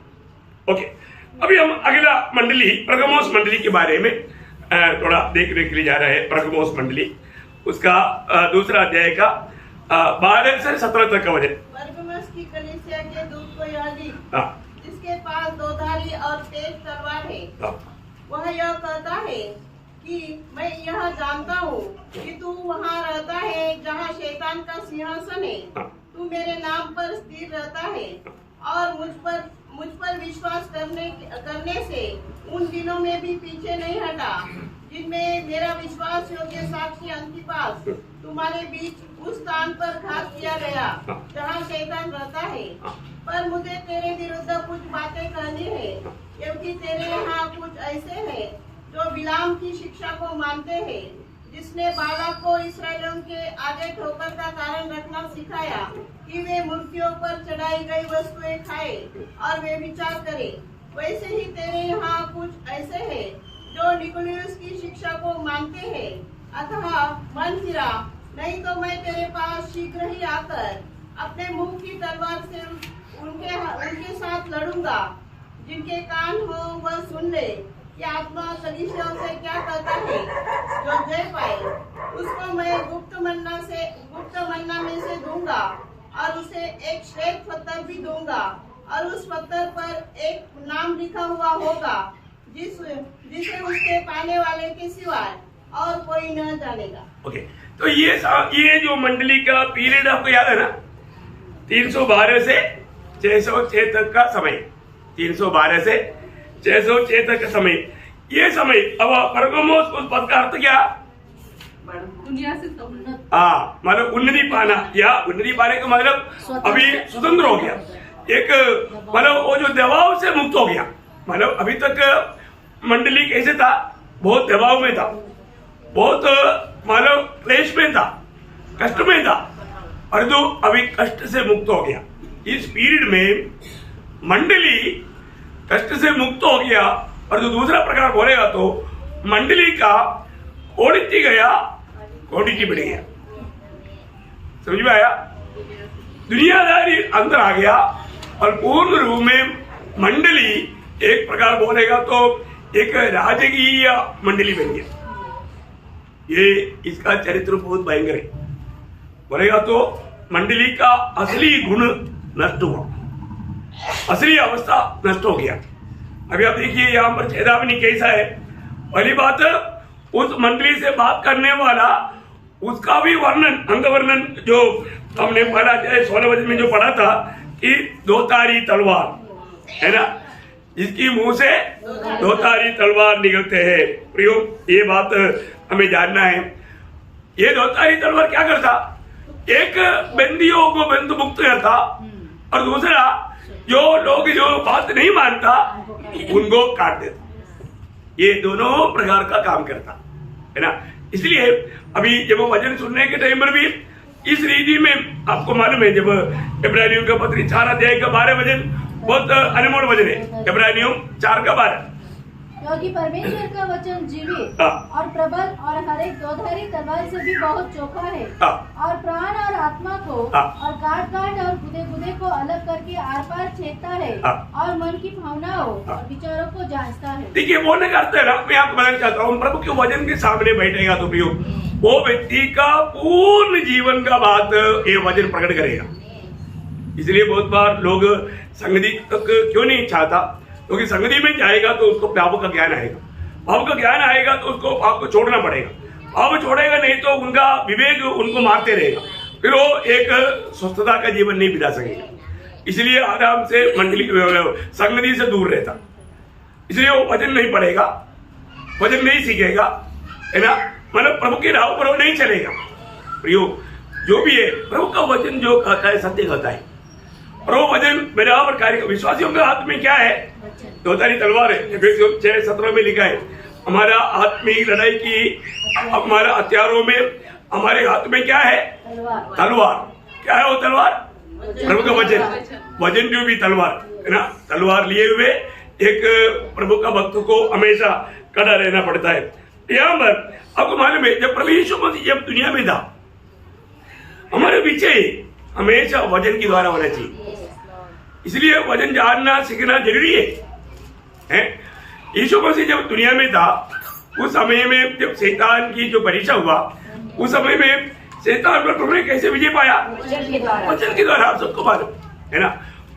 ओके, अभी हम अगला मंडली परगमोस मंडली के बारे में थोड़ा देखने के लिए जा रहे हैं। परगमोस मंडली उसका दूसरा अध्याय का 12 से 17 तक का वचन। परगमोस की कलीसिया के दूत को यह लिख, जिसके पास दोधारी और तेज तलवार है, वह यह कहता है कि मैं यह जानता हूँ कि तू वहाँ रहता है जहाँ शैतान का सिंहासन है। तू मेरे नाम पर स्थिर रहता है और मुझ पर विश्वास करने से उन दिनों में भी पीछे नहीं हटा जिनमें मेरा विश्वास योग्य साक्षी अंतिपास तुम्हारे बीच उस स्थान पर घात किया गया जहाँ शैतान रहता है। पर मुझे तेरे विरुद्ध कुछ बातें कहनी है, क्योंकि तेरे यहाँ कुछ ऐसे हैं जो बिलाम की शिक्षा को मानते हैं, जिसने बालाक को इसराइलियों के आगे ठोकर का कारण रखना सिखाया कि वे मूर्तियों पर चढ़ाई गई वस्तुएं खाए और वे विचार करे। वैसे ही तेरे यहाँ कुछ ऐसे हैं जो निकोलियस की शिक्षा को मानते हैं। अतः मन फिरा, नहीं तो मैं तेरे पास शीघ्र ही आकर अपने मुंह की तलवार से उनके साथ लड़ूंगा। जिनके कान हो वह सुन ले कि आत्मा कलीसियाओं से क्या कहता है। जो जय पाए उसको मैं गुप्त मन्ना में से दूंगा और उसे एक श्वेत पत्थर भी दूंगा, और उस पत्थर पर एक नाम लिखा हुआ होगा जिसे उसके पाने वाले के सिवाय और कोई न जानेगा। ओके, तो ये जो मंडली का पीरियड आपको याद है ना, 312 से 606 तक का समय, 312 से 606 तक का समय। ये समय अब परगमोस उस पद का अर्थ क्या? दुनिया से उन्नत, मतलब उन्नति पाना, या उन्नति पाने का मतलब अभी स्वतंत्र हो गया, एक मतलब वो जो दबाव से मुक्त हो गया। मतलब अभी तक मंडली कैसे था, बहुत दबाव में था, बहुत मतलब क्लेश में था, कष्ट में था, और जो अभी कष्ट से मुक्त हो गया। इस पीरियड में मंडली कष्ट से मुक्त हो गया। और जो दूसरा प्रकार बोलेगा तो मंडली का क्वालिटी गया, क्वांटिटी बढ़ गया। समझ में आया? दुनियादारी अंदर आ गया और पूर्ण रूप में मंडली एक प्रकार बोलेगा तो एक राजकीय मंडली बन गया। ये इसका चरित्र बहुत भयंकर है। बोलेगा तो मंडली का असली गुण नष्ट हुआ, असली अवस्था नष्ट हो गया। अभी आप देखिए यहाँ पर चेतावनी कैसा है। पहली बात, उस मंडली से बात करने वाला उसका भी वर्णन, अंग वर्णन जो हमने पढ़ा 16 वचन में जो पढ़ा था कि दो तारी तलवार है ना, जिसकी मुंह से दो तारी तलवार निकलते हैं। प्रियो, ये बात हमें जानना है। ये दो तारी तलवार क्या करता? एक बंदियों को बंद मुक्त करता, और दूसरा जो लोग जो बात नहीं मानता उनको काट देता। ये दोनों प्रकार का काम करता है ना। इसलिए अभी जब वचन सुनने के टाइम पर भी इस रीति में आपको मालूम है, जब इब्रानियों का पत्री 4 अध्याय का 12 वचन बहुत अनमोल वचन है। इब्रानियों 4 का 12, क्योंकि परमेश्वर का वचन जीवित और प्रबल और हर एक दोधारी तलवार से भी बहुत चोखा है, और प्राण और आत्मा को और काट और गुदे को अलग करके आर पार छेदता है, और मन की भावनाओं और विचारों को जांचता है। देखिए, बोलने का अर्थ है ना, मैं आपको बताना चाहता हूँ, प्रभु के वचन के सामने बैठेगा तो प्रियो, वो व्यक्ति का पूर्ण जीवन का बात ये वचन प्रकट करेगा। इसलिए बहुत बार लोग संगति तक क्यों नहीं चाहता, क्योंकि संगति में जाएगा तो उसको पाप का ज्ञान आएगा, पाप का ज्ञान आएगा तो उसको पाप को छोड़ना पड़ेगा, पाप छोड़ेगा नहीं तो उनका विवेक उनको मारते रहेगा, फिर वो एक स्वस्थता का जीवन नहीं बिता सकेगा। इसलिए आराम से मंडली संगति से दूर रहता, इसलिए वो वचन नहीं पढ़ेगा, वचन नहीं सीखेगा, है ना, मतलब प्रभु के राह पर वो नहीं चलेगा। प्रियो, जो भी है प्रभु का वचन जो कहता है सत्य कहता है, और वो वचन बराबर कार्य। विश्वासियों के हाथ में क्या है? दो तारी तलवार है। 6:17 में लिखा है, हमारा आत्मिक लड़ाई की, हमारा हथियारों में हमारे हाथ में क्या है? तलवार। क्या है वो तलवार? प्रभु का वचन, वचन जो भी तलवार है ना। तलवार लिए हुए एक प्रभु का भक्त को हमेशा खड़ा रहना पड़ता है। यहाँ पर आपको मालूम है, जब प्रभु यीशु मसीह जब दुनिया में था, हमारे विजय हमेशा वचन के द्वारा होना चाहिए। इसलिए वचन जानना सीखना जरूरी है। यीशु मसीह जब दुनिया में था, उस समय में जब शैतान की जो परीक्षा हुआ, उस समय में शैतान पर प्रभु ने कैसे विजय पाया? वचन के द्वारा। आप सबको मालूम है ना।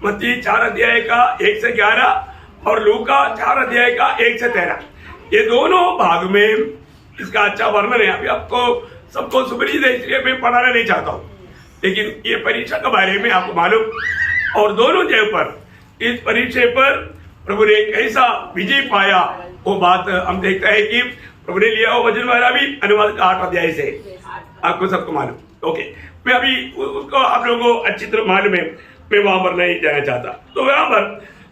मत्ती 4 अध्याय का 1 से 11 और लूका 4 अध्याय का 1 से 13, ये दोनों भाग में इसका अच्छा वर्णन है। अभी आपको सबको सुपरिचित है, इसलिए मैं पढ़ाना नहीं चाहता हूँ, लेकिन ये परीक्षा के बारे में आपको मालूम, और दोनों जगह पर इस परीक्षा पर प्रभु ने कैसा विजय पाया वो बात हम देखते हैं कि प्रभु ने लिया वो वचन वाला भी अनुवाद का 8 अध्याय से, आपको सबको मालूम। ओके, मैं अभी उसको आप लोगों को अच्छी तरह मालूम है, मैं वहां पर नहीं जाना चाहता। तो वहां पर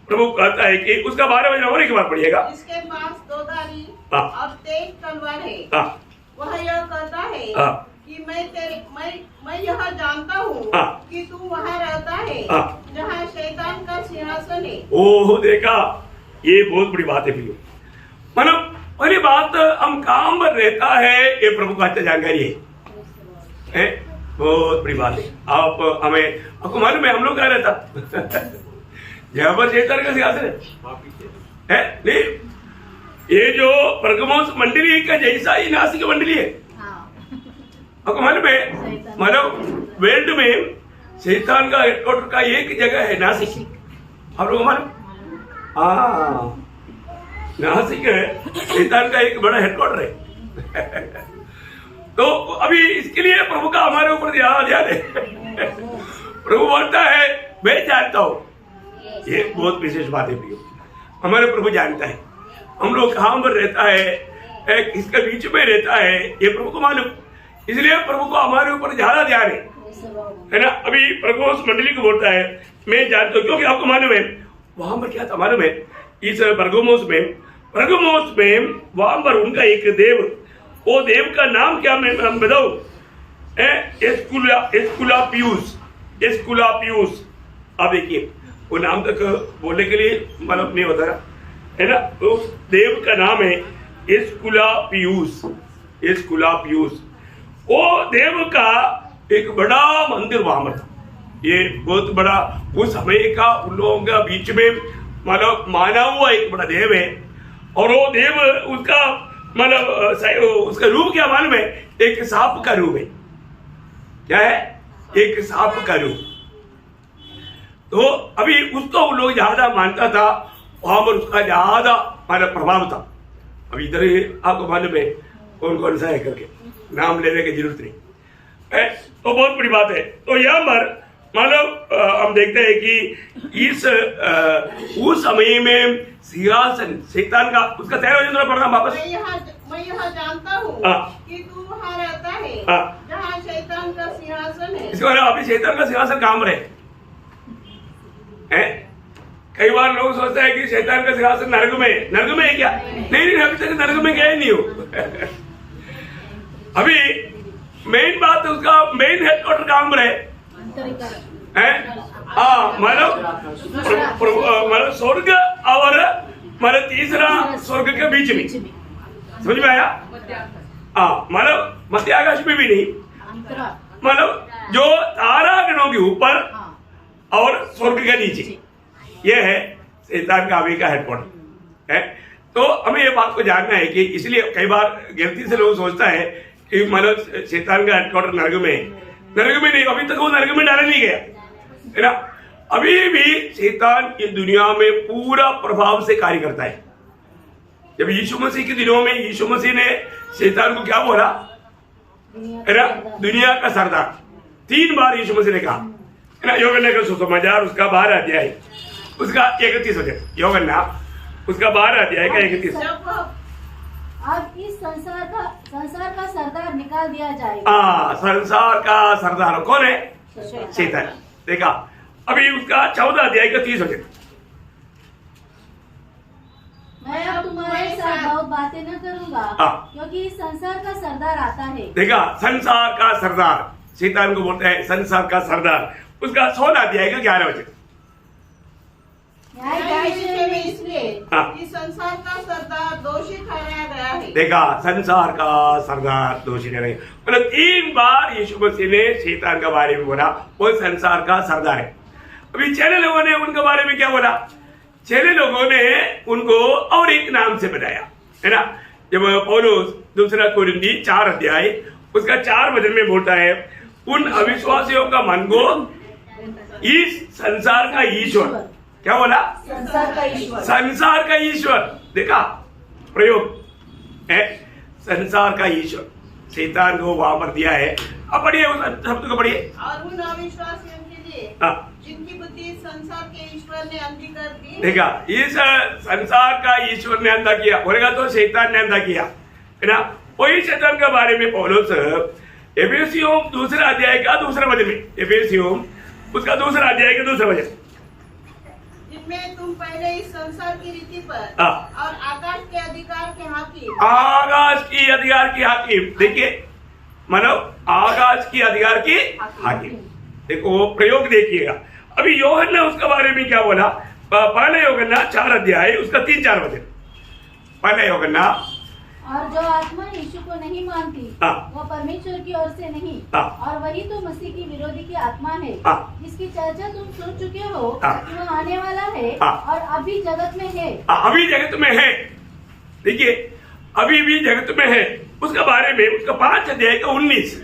प्रभु कहता है कि उसका 12 वचन और एक बार पढ़िएगा। इसके पास 2 धारी हाँ। और 23 तलवार है। हाँ। वह यह कहता है हाँ। कि मैं यह जानता हूँ हाँ। कि तू वहाँ रहता है हाँ। जहाँ शैतान का सिंहासन है। ओह देखा, ये बहुत बड़ी बात है प्रियो। मतलब पहली बात, हम काम पर रहता है, ये प्रभु का अच्छा जानकारी है, बहुत बड़ी बात है। आप हमें, आपको मालूम है हम लोग क्या रहता यहाँ पर शैतान का सिंहासन है नहीं, ये जो परगमोस मंडली का जैसा ही नासिक मंडली है। आपको मालूम है, मतलब वर्ल्ड में शैतान का हेडक्वार्टर का एक जगह है नासिक, आप लोगों को मालूम? हाँ, नासिक है शैतान का एक बड़ा हेडक्वार्टर है। तो अभी इसके लिए प्रभु का हमारे ऊपर ध्यान है। प्रभु बोलता है मैं जानता हूँ, ये बहुत विशेष बात है प्रियो, हमारे प्रभु जानता है हम लोग कहाँ पर रहता है, किसके बीच में रहता है, ये प्रभु को मालूम। इसलिए प्रभु को हमारे ऊपर ज्यादा ध्यान है ना। अभी प्रभु उस मंडली को बोलता है मैं जानता हूँ, क्योंकि आपको मालूम है वहां पर क्या था मालूम है, इस परगमोस में वहां पर उनका एक देव, वो देव का नाम क्या मैं बताऊं, एस्कुलापियुस। आप देखिए वो नाम तक बोलने के लिए मतलब नहीं होता है ना। उस देव का नाम है एस्कुलापियुस। वो देव का एक बड़ा मंदिर वहां पर था, ये बहुत बड़ा उस समय का उन लोगों के बीच में मतलब माना हुआ एक बड़ा देव है। और वो देव उसका मतलब उसका रूप क्या मालूम है, एक सांप का रूप है। क्या है? एक सांप का रूप। तो अभी उसको उन लोग ज्यादा मानता था, वहां पर उसका ज्यादा मतलब प्रभाव था। अभी इधर आपको मालूम है कौन कौन सा है करके, नाम लेने की जरूरत नहीं है, तो बहुत बड़ी बात है। तो यहाँ पर मतलब हम देखते हैं कि इस उस समय में सिंहासन शैतान का, उसका 13 वचन पढ़ना वापस। मैं यह जानता हूँ कि तू वहाँ रहता है जहाँ शैतान का सिंहासन है। इसके बाद अभी शैतान का सिंहासन कहाँ पर है? कई बार लोग सोचते हैं कि शैतान का सिंहासन नरक में है क्या? नहीं, अभी तक नरक में गए नहीं हो। अभी मेन बात उसका मेन हेडक्वार्टर कहाँ पर है? मतलब स्वर्ग और मतलब तीसरा स्वर्ग के बीच में, समझ में आया? मतलब मध्य आकाश में भी नहीं, मतलब जो तारागणों के ऊपर और स्वर्ग के नीचे, यह है शैतान का अभी का हेडक्वार्टर है। तो हमें ये बात को जानना है कि इसलिए कई बार गलती से लोग सोचता है कि मतलब शैतान का हेडक्वार्टर नरक में नहीं, अभी तक वो नरक में डाला नहीं गया है ना। अभी भी शैतान इस दुनिया में पूरा प्रभाव से कार्य करता है। जब यीशु मसीह के दिनों में यीशु मसीह ने शैतान को क्या बोला है ना, दुनिया का सरदार, 3 बार यीशु मसीह ने कहा है ना। यूहन्ना का सुसमाचार उसका 12 अध्याय उसका 31 वचन, यूहन्ना उसका 12 अध्याय का 31। अब इस संसार का सरदार निकाल दिया जाएगा। संसार का सरदार कौन है? शैतान। देखा, अभी उसका 14 अध्याय का 30 वचन। मैं अब तुम्हारे साथ बहुत बातें न करूंगा क्योंकि इस संसार का सरदार आता है। देखा, संसार का सरदार शैतान को बोलते हैं, संसार का सरदार। उसका 16 अध्याय का 11 वचन। इसलिए इस संसार का सरदार दोषी ठहराया गया है। देखा, संसार का सरदार दोषी ठहराया, मतलब 3 बार यीशु मसीह ने शैतान के बारे में बोला, वो संसार का सरदार है। अभी चेले लोगों ने उनके बारे में क्या बोला? चेले लोगों ने उनको और एक नाम से बताया है ना। जब पौलुस 2 कोरिन्थी 4 अध्याय उसका 4 वचन में बोलता है, उन अविश्वासियों का मन को इस संसार का ईश्वर, क्या बोला? संसार का ईश्वर। देखा प्रयोग है, संसार का ईश्वर शैतान को वहां पर दिया है। अब पढ़िए उस शब्द को पढ़िए। और उन अविश्वासियों के लिए जिनकी बुद्धि संसार के ईश्वर ने अंधी कर दी। देखा, इस संसार का ईश्वर ने अंधा किया, बोलेगा तो शैतान ने अंधा किया है ना। वही शैतान के बारे में पौलुस एफेसियों दूसरा अध्याय का दूसरा वचन में, एफेसियों उसका दूसरा अध्याय का दूसरा वचन, जिनमें तुम पहले इस संसार की रीति पर हाँ। और आकाश के अधिकार के हाकिम, आकाश की अधिकार की हाकिम, देखिए मतलब आकाश की अधिकार की हाकिम, देखो वो प्रयोग देखिएगा। अभी यूहन्ना उसके बारे में क्या बोला, पहले यूहन्ना 4 अध्याय उसका 3-4 वचन, पहले यूहन्ना, और जो आत्मा यीशु को नहीं मानती हाँ। वो परमेश्वर की ओर से नहीं, हाँ। और वही तो मसीह की विरोधी की आत्मा है, हाँ। जिसकी चर्चा तुम सुन चुके हो हाँ। कि वो आने वाला है हाँ। और अभी जगत में है। अभी जगत में है, देखिए अभी भी जगत में है, उसके बारे में उसका 5 अध्याय का 19,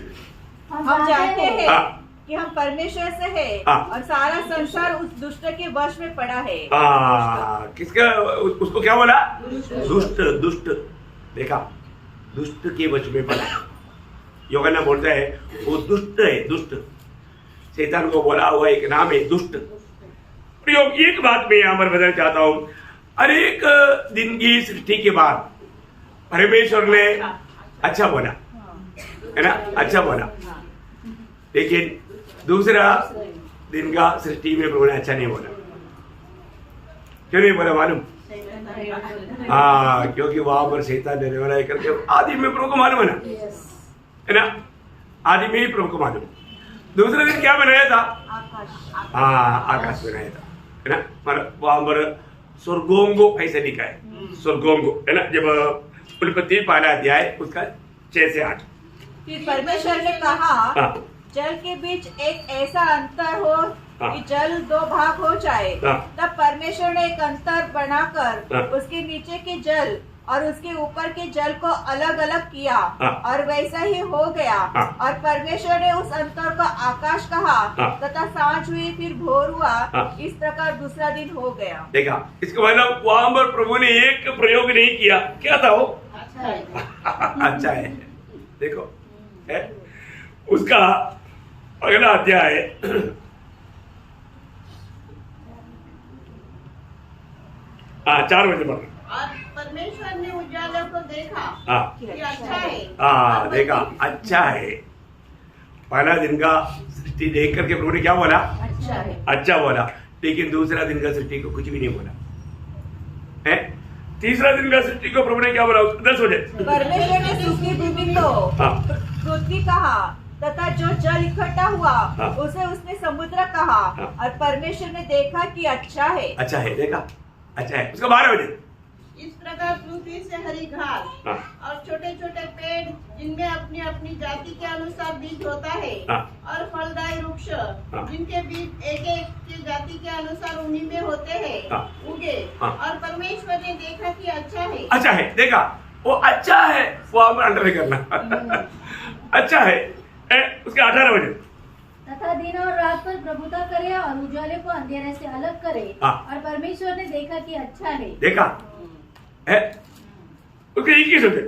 हम जानते हैं हाँ। कि हम परमेश्वर से है हाँ। और सारा संसार उस दुष्ट के वश में पड़ा है। किसका, उसको क्या बोला, दुष्ट, दुष्ट, देखा दुष्ट के वश में पड़ा। यूहन्ना बोलता है वो दुष्ट है, दुष्ट, शैतान को बोला हुआ एक नाम है दुष्ट। प्रयोग एक बात मैं यहाँ पर बताना चाहता हूँ, हर एक दिन की सृष्टि के बाद परमेश्वर ने अच्छा बोला है ना, अच्छा बोला, लेकिन दूसरा दिन का सृष्टि में प्रभु ने अच्छा नहीं बोला। क्यों नहीं बोला मालूम? हाँ, क्योंकि वहां पर शैतान देने वाला है करके आदि में प्रभु को मालूम है ना, आदि में ही प्रभु को मालूम। दूसरा दिन क्या बनाया था? हाँ, आकाश बनाया था, है ना, मतलब वहां पर स्वर्गों ऐसे लिखा है, स्वर्गों है ना, जब उत्पत्ति 1 अध्याय उसका 6 से 8। फिर परमेश्वर ने कहा हाँ। जल के बीच एक ऐसा अंतर हो हाँ। कि जल 2 भाग हो जाए। हाँ। तब परमेश्वर ने एक अंतर बनाकर हाँ। उसके नीचे के जल और उसके ऊपर के जल को अलग अलग किया, हाँ। और वैसा ही हो गया। हाँ। और परमेश्वर ने उस अंतर को आकाश कहा, हाँ। तथा सांझ हुई, फिर भोर हुआ। हाँ। इस प्रकार दूसरा दिन हो गया। देखा, इसका मतलब वहां पर प्रभु ने एक प्रयोग नहीं किया, क्या था वो? अच्छा है। अच्छा है, देखो है उसका अगला अध्याय हाँ 4 बजे पर। और परमेश्वर ने उजाले को देखा हाँ कि अच्छा है। हाँ, देखा अच्छा है। पहला दिन का सृष्टि देख करके प्रभु ने क्या बोला? अच्छा है। अच्छा बोला, लेकिन दूसरा दिन का सृष्टि को कुछ भी नहीं बोला है। तीसरा दिन का सृष्टि को प्रभु ने क्या बोला? 10 बजे परमेश्वर ने सूखी भूमि को हाँ। पृथ्वी कहा, तथा जो जल इकट्ठा हुआ हाँ। उसे उसने समुद्र कहा। हाँ। और परमेश्वर ने देखा कि अच्छा है। अच्छा है, देखा अच्छा है। उसका 12 बजे इस प्रकार पृथ्वी से हरी घास हाँ। और छोटे छोटे पेड़ जिनमें अपनी अपनी जाति के अनुसार बीज होता है, हाँ। और फलदायी वृक्ष जिनके बीज एक एक की जाति के अनुसार उन्हीं में होते हैं, हाँ। उगे। हाँ। और परमेश्वर ने देखा कि अच्छा है। अच्छा है, देखा वो अच्छा है, वो आप अंडर करना अच्छा है। उसके 18 बजे तथा दिन और रात पर प्रभुता करे और उजाले को अंधेरे से अलग करे। हाँ। और परमेश्वर ने देखा कि अच्छा है। देखा है। उसके 21 बजे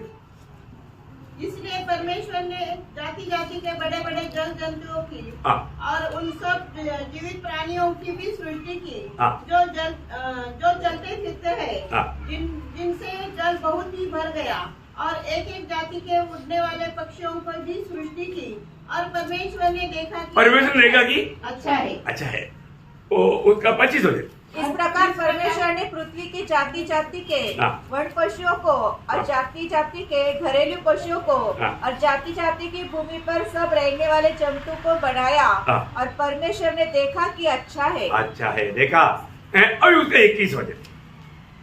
इसलिए परमेश्वर ने जाति जाति के बड़े बड़े जल जंतुओं की हाँ। और उन सब जीवित प्राणियों की भी सृष्टि की, हाँ। जो चलते फिरते हैं, हाँ। जिनसे जल बहुत ही भर गया। और एक एक जाति के उड़ने वाले पक्षियों पर भी सृष्टि की। और परमेश्वर ने देखा कि अच्छा है। अच्छा है। वो उसका 25 बजे इस प्रकार परमेश्वर ने पृथ्वी की जाति जाति के हाँ। वन पशुओं को और जाति जाति के घरेलू पशुओं को हाँ। और जाति जाति की भूमि पर सब रहने वाले जंतु को बनाया। हाँ। और परमेश्वर ने देखा कि अच्छा है। अच्छा है, देखा है। अभी उसका 21 बजे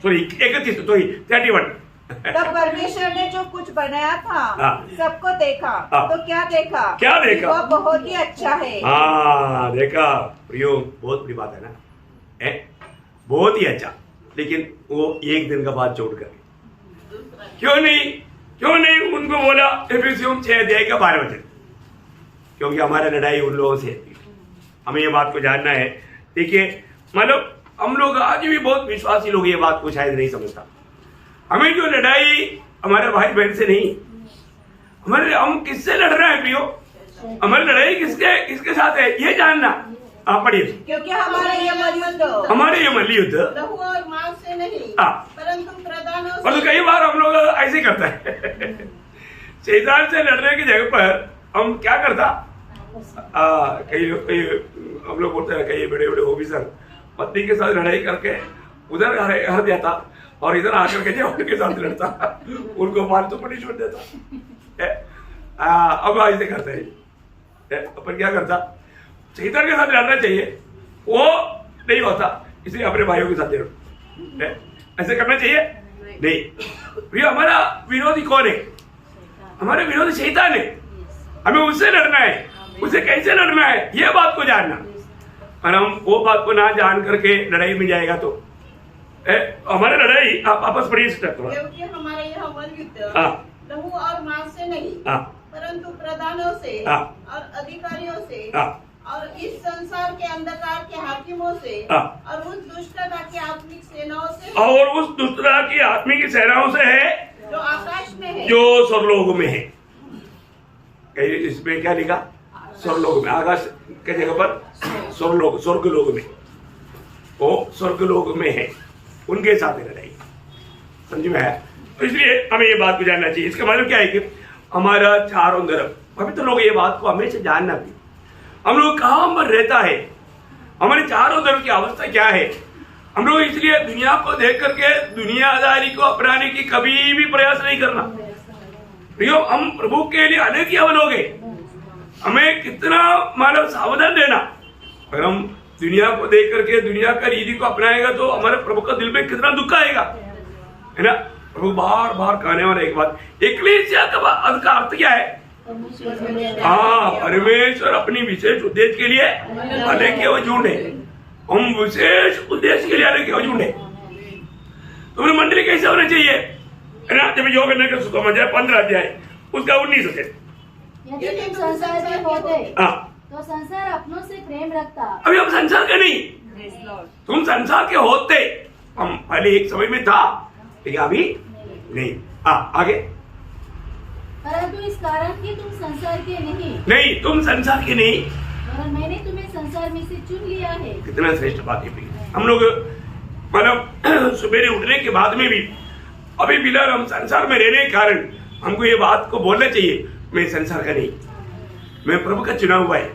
सॉरी 31 सॉरी 31 तब परमेश्वर ने जो कुछ बनाया था हाँ। सबको देखा। हाँ। तो क्या देखा? क्या देखा? वह बहुत ही अच्छा है। हाँ, देखा प्रयोग बहुत बड़ी बात है ना, है बहुत ही अच्छा। लेकिन वो एक दिन का बाद छोड़ कर क्यों नहीं उनको बोला एफेसियों 6 अध्याय का 12 वचन? क्योंकि हमारा लड़ाई उन लोगों से है। हमें ये बात को जानना है। देखिए मतलब हम लोग आज भी बहुत विश्वासी लोग ये बात को शायद नहीं समझता। हमें जो लड़ाई हमारे भाई बहन से नहीं, हम किससे लड़ रहे हैं प्रियो? हमारी लड़ाई किसके साथ है ये जानना। आप पढ़िए। क्योंकि हमारे ये मलयुद्ध लहू और मांस से नहीं, हाँ। परंतु प्रधानों और से। कई बार हम लोग ऐसे ही करते हैं शैतान से लड़ने की जगह पर हम क्या करता, कई हम लोग बोलते हैं कई बड़े बड़े ऑफिसर पत्नी के साथ लड़ाई करके उधर हर जाता और इधर आकर के जो उनके साथ लड़ता, उनको फालतू पनिशमेंट देता। अब ऐसे करते हैं अपन क्या करता, शैतान के साथ लड़ना चाहिए, वो नहीं होता, इसलिए अपने भाइयों के साथ लड़ो। ऐसे करना चाहिए नहीं। हमारा विरोधी कौन है? हमारे विरोधी शैतान है। हमें उससे लड़ना है, उसे कैसे लड़ना है ये बात को जानना। और हम वो बात को ना जान करके लड़ाई में जाएगा तो हमारी लड़ाई आप आपस में क्योंकि हमारा यह मन युद्ध लहू और मांस से नहीं परंतु प्रधानों से और अधिकारियों से और इस संसार के अंधकार के हाकिमों से और उस दुष्टता की आत्मिक सेनाओं से और उस दुष्टता की आत्मिक सेनाओं से है जो आकाश में है, जो स्वर्गलोक में है। इसमें क्या लिखा? स्वर्गलोक में। आकाश के जगह पर स्वर्गलोक, स्वर्गलोक में, वो स्वर्गलोक में है, उनके साथ लड़ाई। समझ में आया? तो इसलिए हमें ये बात को जानना चाहिए। इसका मतलब क्या है कि हमारा चारों तरफ अभी तो लोग ये बात को हमेशा जानना भी, हम लोग कहाँ पर रहता है, हमारे चारों तरफ की अवस्था क्या है। हम लोग इसलिए दुनिया को देख करके दुनियादारी को अपनाने की कभी भी प्रयास नहीं करना। प्रियो, हम प्रभु के लिए अनेक ही लोग हैं, हमें कितना मानव सावधान रहना। अगर हम दुनिया को देख करके दुनिया का रीति को अपनाएगा तो हमारे प्रभु का दिल में कितना दुख आएगा, है ना। प्रभु बार बार कहने वाला एक बात, एक्लेसिया का अर्थ क्या है? परमेश्वर अपनी विशेष उद्देश्य के लिए अनेक ढूंढे, हम विशेष उद्देश्य के लिए अनेक ढूंढे। तो मंडली कैसे होना चाहिए, है ना। जब योग करने का सुखम अध्याय 15 अध्याय उसका 19 से, यदि तुम संसार के होते तो संसार अपनों से प्रेम रखता। अभी हम संसार के नहीं, तुम संसार के होते। हम पहले एक समय में था लेकिन अभी नहीं। आगे, परंतु इस कारण कि तुम संसार के नहीं, तुम संसार के नहीं, और मैंने तुम्हें संसार में से चुन लिया है। कितना श्रेष्ठ बात है। हम लोग मतलब सुबह उठने के बाद में भी अभी फिलहाल हम संसार में रहने के कारण हमको ये बात को बोलना चाहिए, मैं संसार का नहीं, मैं प्रभु का चुना हुआ है।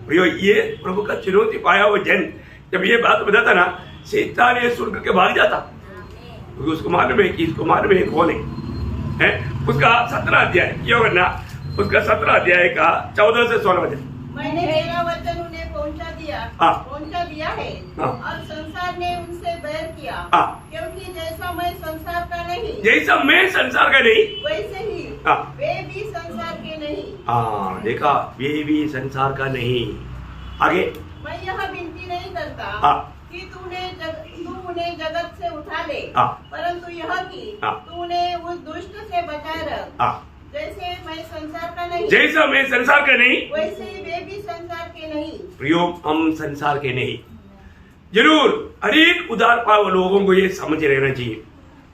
भैया, ये प्रभु का चुनौती पाया हुआ जन जब ये बात बताता ना, शैतान ये सुन करके भाग जाता, क्योंकि उसको मालूम है कि इसको मालूम है कौन है। उसका 17 अध्याय योगना, उसका 17 अध्याय का 14 से 16 वचन। मैंने मेरा वचन उन्हें पहुंचा दिया है और संसार ने उनसे बैर किया, क्योंकि जैसा मैं संसार का नहीं वैसे ही वे भी संसार के नहीं। देखा, वे भी संसार का नहीं। आगे, मैं यह विनती नहीं करता कि तू उन्हें जगत से उठा ले, परंतु यह कि तू उन्हें उस दुष्ट से बचाए रख। जैसे मैं संसार का नहीं, जैसा मैं संसार का नहीं वैसे ही वे भी संसार के नहीं। प्रियो, हम संसार के नहीं। जरूर हर एक उदार पाव लोगों को ये समझ रहना चाहिए,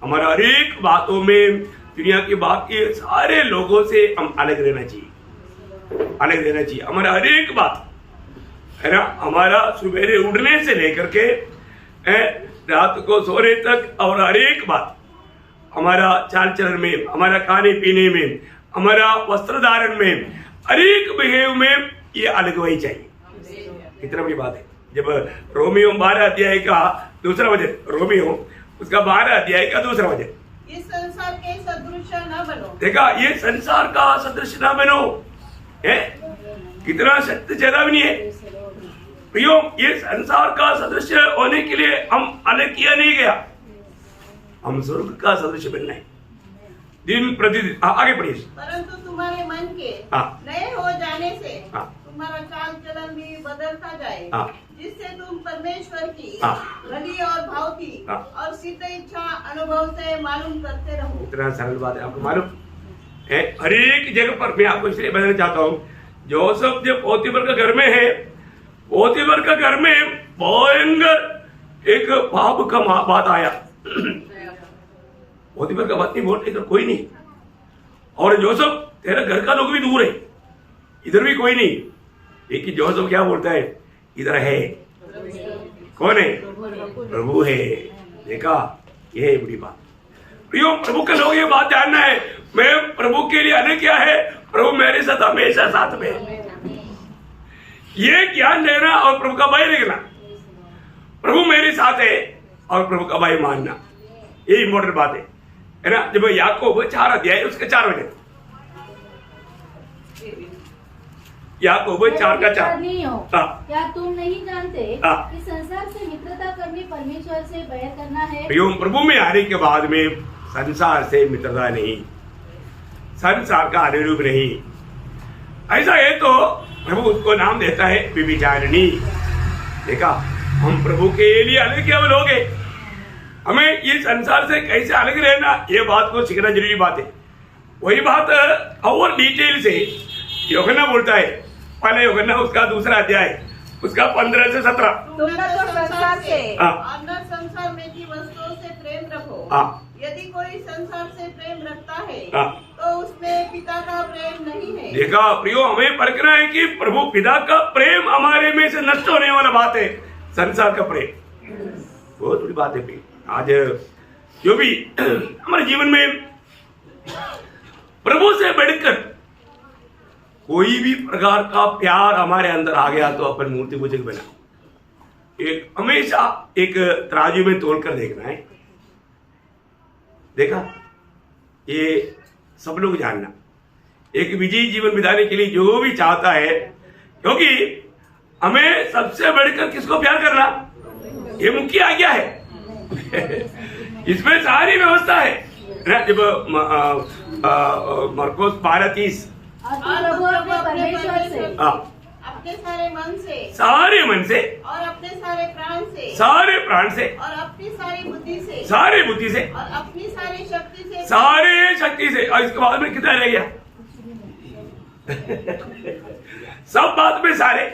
हमारा हर एक बातों में दुनिया के बाकी सारे लोगों से हम अलग रहना चाहिए, हमारा हर एक बात, है ना। हमारा सुबह उठने से लेकर के रात को सोने तक, और हर एक बात, हमारा चाल चलन में, हमारा खाने पीने में, हमारा वस्त्र धारण में, हर एक बिहेव में ये अलग वही चाहिए। कितना बड़ी बात है। जब रोमियो 12 अध्याय का 2 वचन, रोमियो उसका 12 अध्याय का 2 वचन, इस संसार के सदृश न बनो। देखा, ये संसार का सदृश न बनो है, कितना सत्य चेतावनी है। प्रियो, ये संसार का सदृश होने के लिए हम अलग किया नहीं गया, हम स्वर्ग का सदृश बनना है दिन प्रतिदिन। आगे पढ़िए। परंतु तुम्हारे मन के नए हो जाने से तुम्हारा चाल चलन भी बदलता जाए, जिससे तुम परमेश्वर की भली और भावती और सिद्ध इच्छा अनुभव से मालूम करते रहो। इतना सरल बात है, आपको मालूम है। हर एक जगह पर मैं आपको इसलिए बताना चाहता हूँ, जोसेफ जब पोतीफर का घर में है, पोतीफर का घर में भयंकर एक पाप का बात आया। पोतीफर का पत्नी बोलते इधर कोई नहीं, और जोसेफ तेरा घर का लोग भी दूर है, इधर भी कोई नहीं। एक ही जोसेफ क्या बोलता है, इधर है, कौन है? प्रभु है। देखा, ये है बड़ी बात। प्रियो, प्रभु के लोग ये बात जानना है, मैं प्रभु के लिए अनेक क्या है, प्रभु मेरे साथ हमेशा साथ में है। ये ज्ञान लेना और प्रभु का भय रखना, प्रभु मेरे साथ है और प्रभु का भय मानना, ये इंपॉर्टेंट बात है ना। जब याकूब 4 अध्याय उसके 4 वचन, याकूब 4 का 4। नहीं हो क्या तुम नहीं जानते कि संसार से मित्रता करनी परमेश्वर से बैर करना है। प्रभु में आने के बाद में संसार से मित्रता नहीं, संसार का अनुरूप नहीं। ऐसा है तो प्रभु उसको नाम देता है व्यभिचारिणी। देखा, हम प्रभु के लिए अलग क्यों लोग हैं? हमें ये संसार से कैसे अलग रहना, ये बात को सीखना जरूरी बात है। वही बात और डिटेल से यूहन्ना बोलता है, पहले यूहन्ना उसका 2 अध्याय उसका 15 से 17। तुम न तो संसार से और न संसार में की वस्तुओं से प्रेम रखो। यदि कोई संसार से प्रेम रखता है तो उसमें पिता का प्रेम नहीं है। देखा प्रियो, हमें परखना है कि प्रभु पिता का प्रेम हमारे में से नष्ट होने वाला बात है। संसार का प्रेम बहुत बड़ी बात है। आज जो भी हमारे जीवन में प्रभु से बढ़कर कोई भी प्रकार का प्यार हमारे अंदर आ गया तो अपन मूर्ति पूजक बना। एक हमेशा एक तराजू में तोल कर देखना है। देखा, ये सब लोग जानना, एक विजयी जीवन बिताने के लिए जो भी चाहता है, क्योंकि हमें सबसे बढ़कर किसको प्यार करना, ये मुख्य आज्ञा है। इसमें सारी व्यवस्था है ना। जब मरकोस 12:30 प्रभु अपने परमेश्वर से अपने सारे मन से, सारे मन से और अपने सारे प्राण से, सारे प्राण से, और अपनी सारी बुद्धि से, सारे बुद्धि से, और अपनी सारी शक्ति से, सारे शक्ति से। और इसके बाद में कितना रह गया? सब बात में सारे,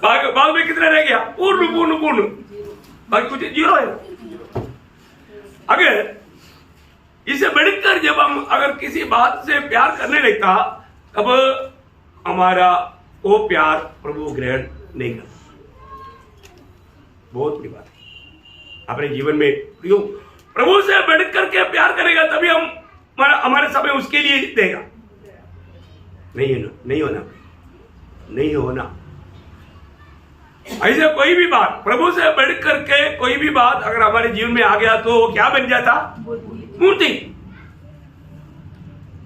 बाद में कितना रह गया? पूर्ण पूर्ण पूर्ण, बाकी कुछ 0 है। अगर इसे बढ़कर जब हम अगर किसी बात से प्यार करने लगता, तब हमारा वो प्यार प्रभु ग्रहण नहीं करता। बहुत बड़ी बात है अपने जीवन में। प्रभु से बढ़कर के प्यार करेगा तभी हम हमारे समय उसके लिए देगा। नहीं होना। ऐसे कोई भी बात प्रभु से बढ़कर के कोई भी बात अगर हमारे जीवन में आ गया तो वो क्या बन जाता? मूर्ति।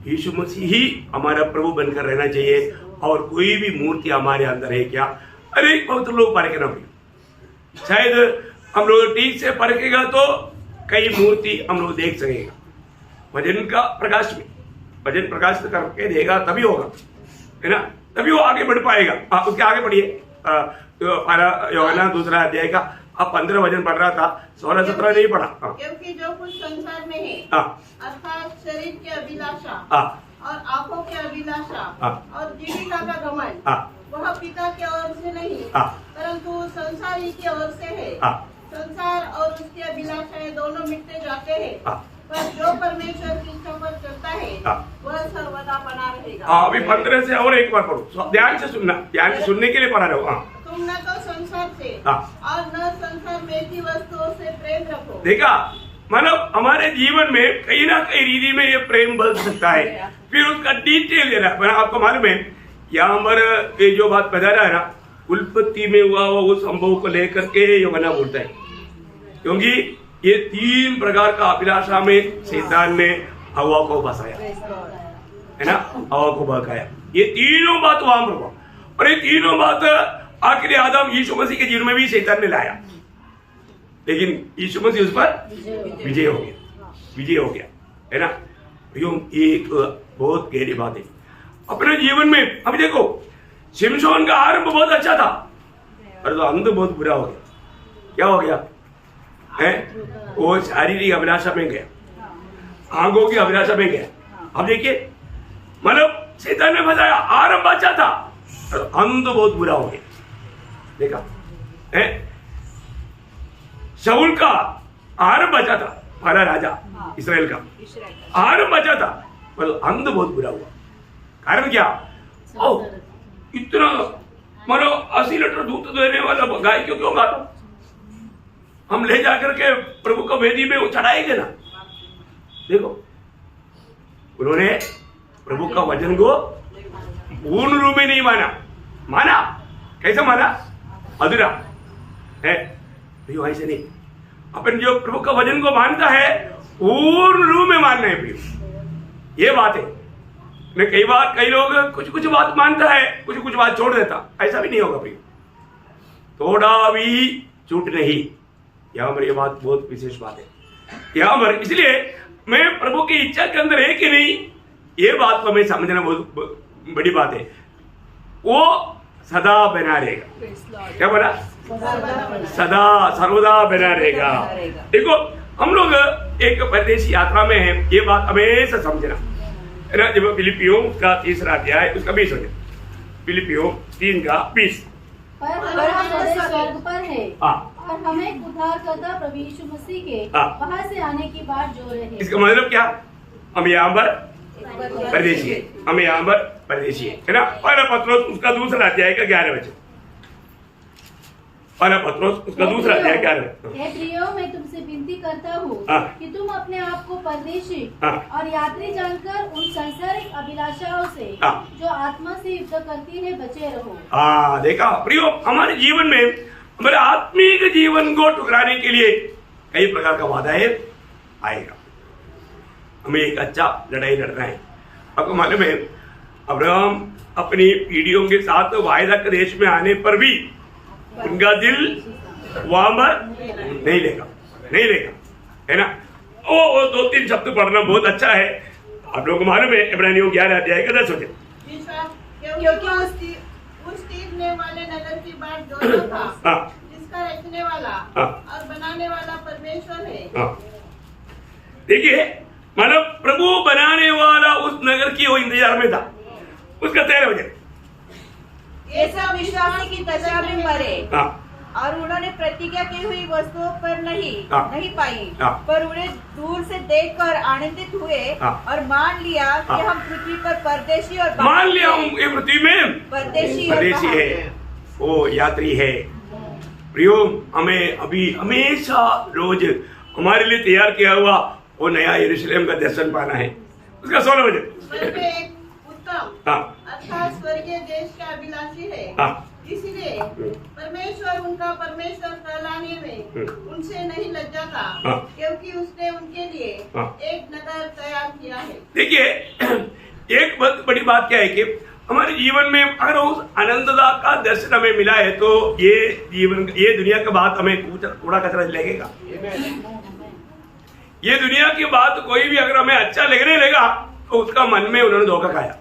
यीशु मसीह ही हमारा प्रभु बनकर रहना चाहिए, और कोई भी मूर्ति हमारे अंदर है क्या? अरे बहुत लोग परखे ना, शायद हम लोग ठीक से परखेगा तो कई मूर्ति हम लोग देख सकेगा। भजन का प्रकाश में, भजन प्रकाश करके देगा तभी होगा, है ना, तभी वो आगे बढ़ पाएगा। उसके आगे बढ़िए, यूहन्ना 2 अध्याय का अब 15 वचन पढ़ रहा था, 16-17 नहीं पढ़ा। क्योंकि जो कुछ संसार में है, अर्थात शरीर की अभिलाषा और आंखों की अभिलाषा और जीविका का घमंड, वह पिता की ओर से नहीं परंतु संसार ही की ओर से है। संसार और उसकी अभिलाषाएं दोनों मिटते जाते हैं, पर जो परमेश्वर की इच्छा पर चलता है वह सर्वदा बना रहेगा। अभी 15 से और एक बार पढ़ो, ध्यान से सुनना, ध्यान से सुनने के लिए पढ़ा रहा हूँ। तुम न तो संसार से और न संसार में की वस्तुओं से प्रेम रखो। देखा, मतलब हमारे जीवन में कहीं ना कहीं रीति में ये प्रेम बदल सकता है। फिर उसका डिटेल देना, आपको मालूम है यहाँ पर ये जो बात बता रहा है ना, उत्पत्ति में हुआ उस संभव को लेकर के यूहन्ना बोलता है, क्योंकि ये 3 प्रकार का अभिलाषा में शैतान ने हवा को फंसाया, है ना, हवा को बहकाया। ये तीनों बात वहां पर हुआ, और ये तीनों बात आखिरी आदम यीशु मसीह के जीवन में भी शैतान ने लाया, लेकिन यीशु मसीह उस पर विजय हो गया, है ना। ये एक बहुत गहरी बात है अपने जीवन में। अभी देखो, शिमशोन का आरंभ बहुत अच्छा था, और तो अंत बहुत बुरा हो गया। क्या हो गया है? वो शारीरिक अभिलाषा में गया, आंखों की अभिलाषा में गया। अब देखिए, मतलब शैतान ने फंसाया। आरंभ अच्छा था, और अंत बहुत बुरा हो गया। देखा है, शाऊल का आरंभ अच्छा था, पहला राजा इसराइल का आरंभ अच्छा था, पर अंत बहुत बुरा हुआ। कारण क्या? इतना मतलब 80 लीटर दूध देने वाला गाय क्यों काटो? हम ले जाकर के प्रभु को वेदी में वो चढ़ाएंगे ना। देखो, उन्होंने प्रभु का वचन को पूर्ण रूप में नहीं माना कैसे माना? अधूरा है प्रियो, ऐसे नहीं। अपन जो प्रभु का वचन को मानता है पूर्ण रूप में मानना है प्रियो, ये बात है। कई बार कई लोग कुछ बात मानता है, कुछ बात छोड़ देता, ऐसा भी नहीं होगा प्रियो। थोड़ा भी छूट नहीं, यहाँ पर ये बात बहुत विशेष बात है यहाँ पर। इसलिए मैं प्रभु की इच्छा के अंदर है कि नहीं, ये बात को हमें समझना बहुत बड़ी बात है। वो सदा बना रहेगा, क्या बोला? सदा सर्वदा बना रहेगा। देखो हम लोग एक परदेशी यात्रा में हैं, ये बात हमेशा समझना है ना। जब फिलिपियों का 3 अध्याय उसका 20 हो जाए, फिलिपियों 3 का 20। पर हमारे स्वर्ग पर है और हमें उद्धारकर्ता प्रभु यीशु मसीह के वहां से आने की बात जो रहे। इसका मतलब क्या? हम यहाँ पर परदेशी है, हम यहाँ पर परदेशी है ना। पहला पत्रोस उसका 2 अध्याय का 11 वचन, पहला पत्रोस उसका 2 अध्याय 11। हे प्रियो, मैं तुमसे विनती करता हूँ कि तुम अपने आप को परदेशी और यात्री जानकर उन सांसारिक अभिलाषाओं से जो आत्मा से युद्ध करती है बचे रहो। देखा प्रियो, हमारे जीवन में हमारे आत्मिक जीवन को ठुकराने के लिए कई प्रकार का वादा है आएगा। हमें एक अच्छा लड़ाई लड़ना है। आपको मालूम है अब्राहम अपनी पीढ़ियों के साथ वायदा के देश में आने पर भी उनका दिल वहां पर नहीं लेगा है ना। वो 2-3 शब्द पढ़ना बहुत अच्छा है। आप लोगों को मालूम है इब्रानियों 11 अध्याय का 10 वचन, क्योंकि उस टीकने वाले नगर की बात जो था, जिसका रखने वाला और बनाने वाला परमेश्वर है। देखिए मतलब प्रभु बनाने वाला उस नगर की वो इंतजार में था। उसका 13 वचन, ये सब विश्वासी की दशा में मरे और उन्होंने प्रतिज्ञा की हुई वस्तुओं पर नहीं पाई, पर उन्हें दूर से देखकर आनंदित हुए और मान लिया कि हम पृथ्वी पर परदेशी और मान लिया हम ये पृथ्वी में परदेशी है, वो यात्री है। प्रियो, हमें अभी हमेशा रोज हमारे लिए तैयार किया हुआ वो नया यरूशलेम का दर्शन पाना है। उसका 16 वचन, उत्तम अर्थात स्वर्गीय देश का अभिलाषी है। इसलिए परमेश्वर उनका परमेश्वर कहलाने में उनसे नहीं लज्जाता, क्योंकि उसने उनके लिए एक नगर तैयार किया है। देखिए एक बहुत बड़ी बात क्या है कि हमारे जीवन में अगर उस आनंददा का दर्शन हमें मिला है तो ये दुनिया का बात हमें कूड़ा कचरा लगेगा। ये दुनिया की बात कोई भी अगर हमें अच्छा लगने लगा तो उसका मन में उन्होंने धोखा खाया।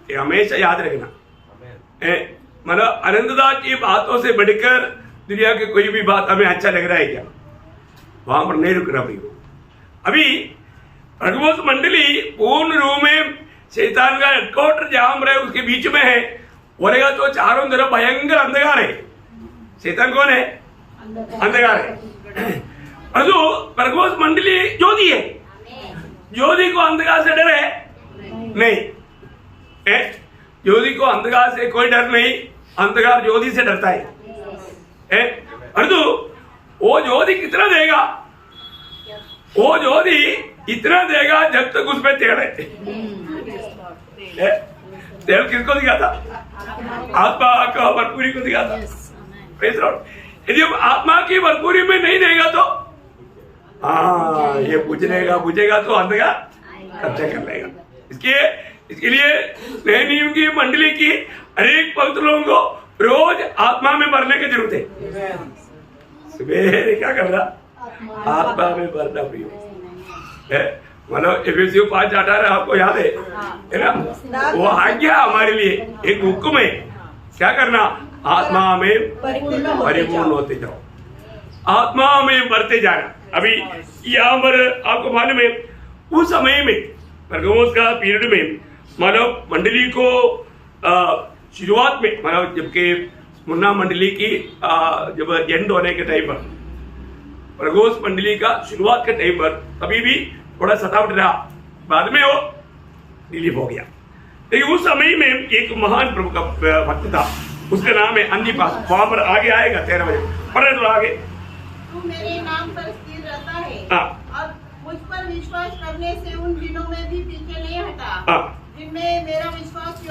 ये हमेशा याद रखना, मतलब आनंददा की बातों से बढ़कर दुनिया की कोई भी बात हमें अच्छा लग रहा है क्या, वहां पर नहीं रुकना भाई। अभी भगवत मंडली पूर्ण रूप में शैतान का हेडक्वार्टर जहां रहे उसके बीच में है, बोलेगा तो चारों तरफ भयंकर अंधकार है। शैतान कौन है? अंधकार है। और जो भगवत मंडली ज्योति है, ज्योति को अंधकार से डर है नहीं, ज्योति को अंधकार से कोई डर नहीं, अंधकार ज्योति से डरता है। और तो वो ज्योति कितना देगा? वो ज्योति इतना देगा जब तक उसमें तेल है। तेल किसको दिखाता? आत्मा का भरपूरी को दिखाता। यदि आत्मा की भरपूरी में नहीं देगा तो ये बुझेगा तो अंधकार कब्जा कर लेगा। इसके लिए नए नियम की मंडली की अनेक पवित्र लोगों को रोज आत्मा में भरने की जरूरत है। सवेरे क्या करना? आत्मा में भरना प्रियो है। मतलब एफएसयू 5:18 आपको याद है ना? वो आज्ञा हमारे लिए एक हुक्म है, क्या करना? आत्मा में परिपूर्ण होते जाओ, आत्मा में बढ़ते जाना। अभी यहाँ पर आपको मालूम है उस समय में परगमोस का पीरियड में मानव मंडली को शुरुआत में, मतलब जबकि मुन्ना मंडली की जब एंड होने के टाइम पर, परगोस मंडली का शुरुआत के टाइम पर अभी भी थोड़ा सतावट रहा, बाद में वो रिलीफ हो गया। लेकिन उस समय में एक महान प्रभु का भक्त था, उसका नाम है अंतिपास। वहां पर आगे आएगा 13 बजे पढ़े तो आगे। तू मेरे नाम पर स्थिर रहता है और मुझ पर विश्वास करने से उन दिनों में भी पीछे नहीं हटा जिनमें मेरा विश्वास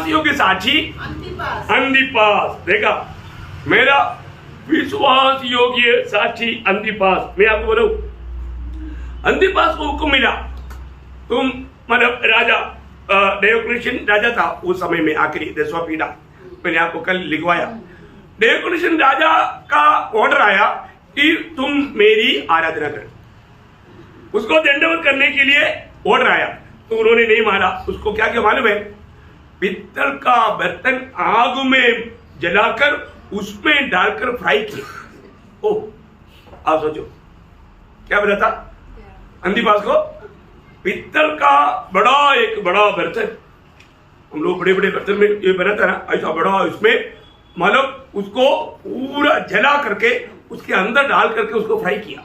योग्य साक्षी अंतिपास देखा, मेरा विश्वास योग्य साक्षी अंतिपास। मैं आपको बोलूं, अंतिपास को हुक्म मिला, तुम मतलब राजा डेयोक्लेशियन राजा था उस समय में, आखिरी 10वां पीढ़ा, मैंने आपको कल लिखवाया। डेयोक्लेशियन राजा का ऑर्डर आया कि तुम मेरी आराधना करो। उसको दंडवत करने के लिए ऑर्डर आया, तो उन्होंने नहीं माना। उसको क्या क्या मालूम है? पित्तल का बर्तन आग में जलाकर उसमें डालकर फ्राई किया। ओ, आप सोचो क्या बना था अंतिपास को? पित्तल का एक बड़ा बर्तन, हम लोग बड़े बड़े बर्तन में ये बनाता ना, ऐसा बड़ा, इसमें मतलब उसको पूरा जला करके उसके अंदर डाल करके उसको फ्राई किया।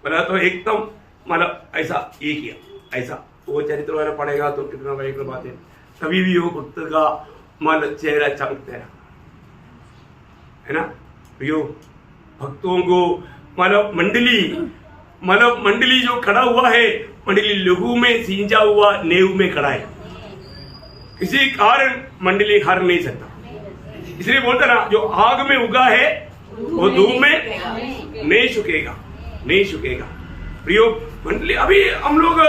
बना तो एकदम मतलब ऐसा ये किया, ऐसा। वो चरित्र वगैरह पढ़ेगा तो कितना भयंकर बात है। कभी भी वो भक्त का मतलब चेहरा चमकता है ना। यो भक्तों को मतलब मंडली जो खड़ा हुआ है, मंडली लहू में सींचा हुआ नेव में खड़ा है, किसी कारण मंडली हार नहीं सकता। इसलिए बोलता ना, जो आग में उगा है वो धूप में नहीं झुकेगा। प्रियो मंडली, अभी हम लोग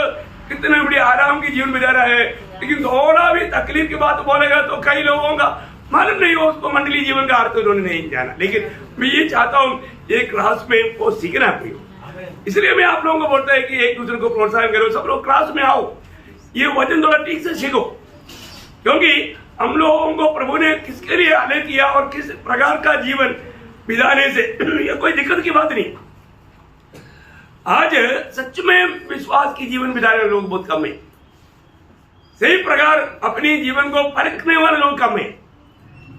कितने बड़े आराम की जीवन बिता रहा है, लेकिन थोड़ा भी तकलीफ की बात बोलेगा तो कई लोगों का मालूम नहीं हो, उसको मंडली जीवन का अर्थ उन्होंने नहीं जाना। लेकिन मैं ये चाहता हूँ एक क्लास में वो सीखना प्रियो। इसलिए मैं आप लोगों को बोलता है कि एक दूसरे को प्रोत्साहन करो, सब लोग क्लास में आओ, ये वचन थोड़ा ठीक से सीखो, क्योंकि हम लोगों को प्रभु ने किसके लिए आने किया और किस प्रकार का जीवन बिताने से ये कोई दिक्कत की बात नहीं। आज सच में विश्वास की जीवन बिताने वाले लोग बहुत कम है, सही प्रकार अपने जीवन को परखने वाले लोग कम है।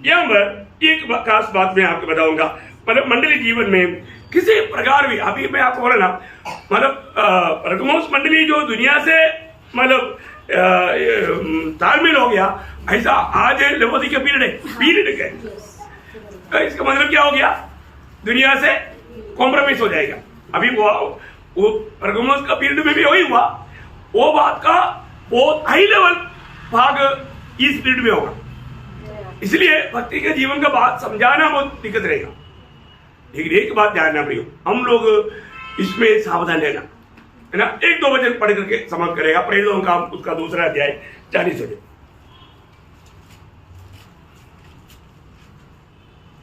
यहाँ पर एक खास बात मैं आपको बताऊंगा, मतलब मंडली जीवन में किसी प्रकार भी, अभी मैं आपको बोला ना, मतलब परगमोस मंडली जो दुनिया से मतलब तालमेल हो गया, ऐसा आज लवोदिकिया पीरियड है। इसका मतलब क्या हो गया? दुनिया से कॉम्प्रोमाइज हो जाएगा। अभी वो परगमोस का पीरियड में भी वही हुआ, वो बात का बहुत हाई लेवल भाग इस पीरियड में होगा। इसलिए भक्ति के जीवन का बात समझाना बहुत दिक्कत रहेगा। लेकिन एक बात ध्यान रखना प्रियो, हम लोग इसमें सावधान रहना है ना। 1-2 वचन पढ़ करके समाप्त करेगा प्रेरितों का उसका 2 अध्याय 40 वचन।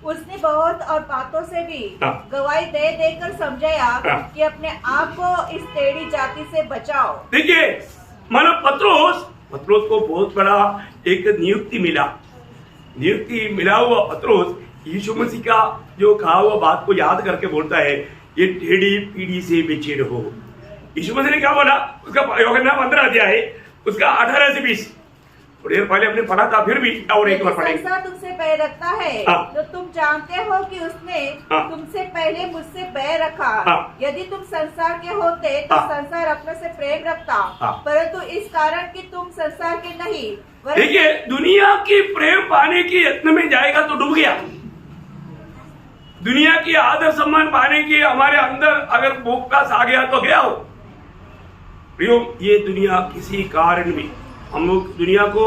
उसने बहुत और बातों से भी गवाही दे देकर समझाया कि अपने आप को इस टेढ़ी जाति से बचाओ। देखिए, मानो पत्रोस को बहुत बड़ा एक नियुक्ति मिला हुआ पत्रोस यीशु मसीह का जो कहा हुआ बात को याद करके बोलता है, ये टेढ़ी पीढ़ी से बचे रहो। यीशु मसीह ने क्या बोला? उसका यूहन्ना 15 अध्याय उसका 18 से 20 थोड़ी देर पहले हमने पढ़ा था, फिर भी और एक बार पढ़ेंगे। संसार तुमसे बैर रखता है तो तुम जानते हो कि उसने तुमसे पहले मुझसे बैर रखा। यदि तुम संसार के होते तो संसार अपने से प्रेम रखता, परंतु इस कारण कि तुम संसार के नहीं। देखिए, दुनिया की प्रेम पाने की यत्न में जाएगा तो डूब गया। दुनिया की आदर सम्मान पाने की हमारे अंदर अगर भूख प्यास आ गया तो गया हो। प्रियो, ये दुनिया किसी कारण भी, हम लोग दुनिया को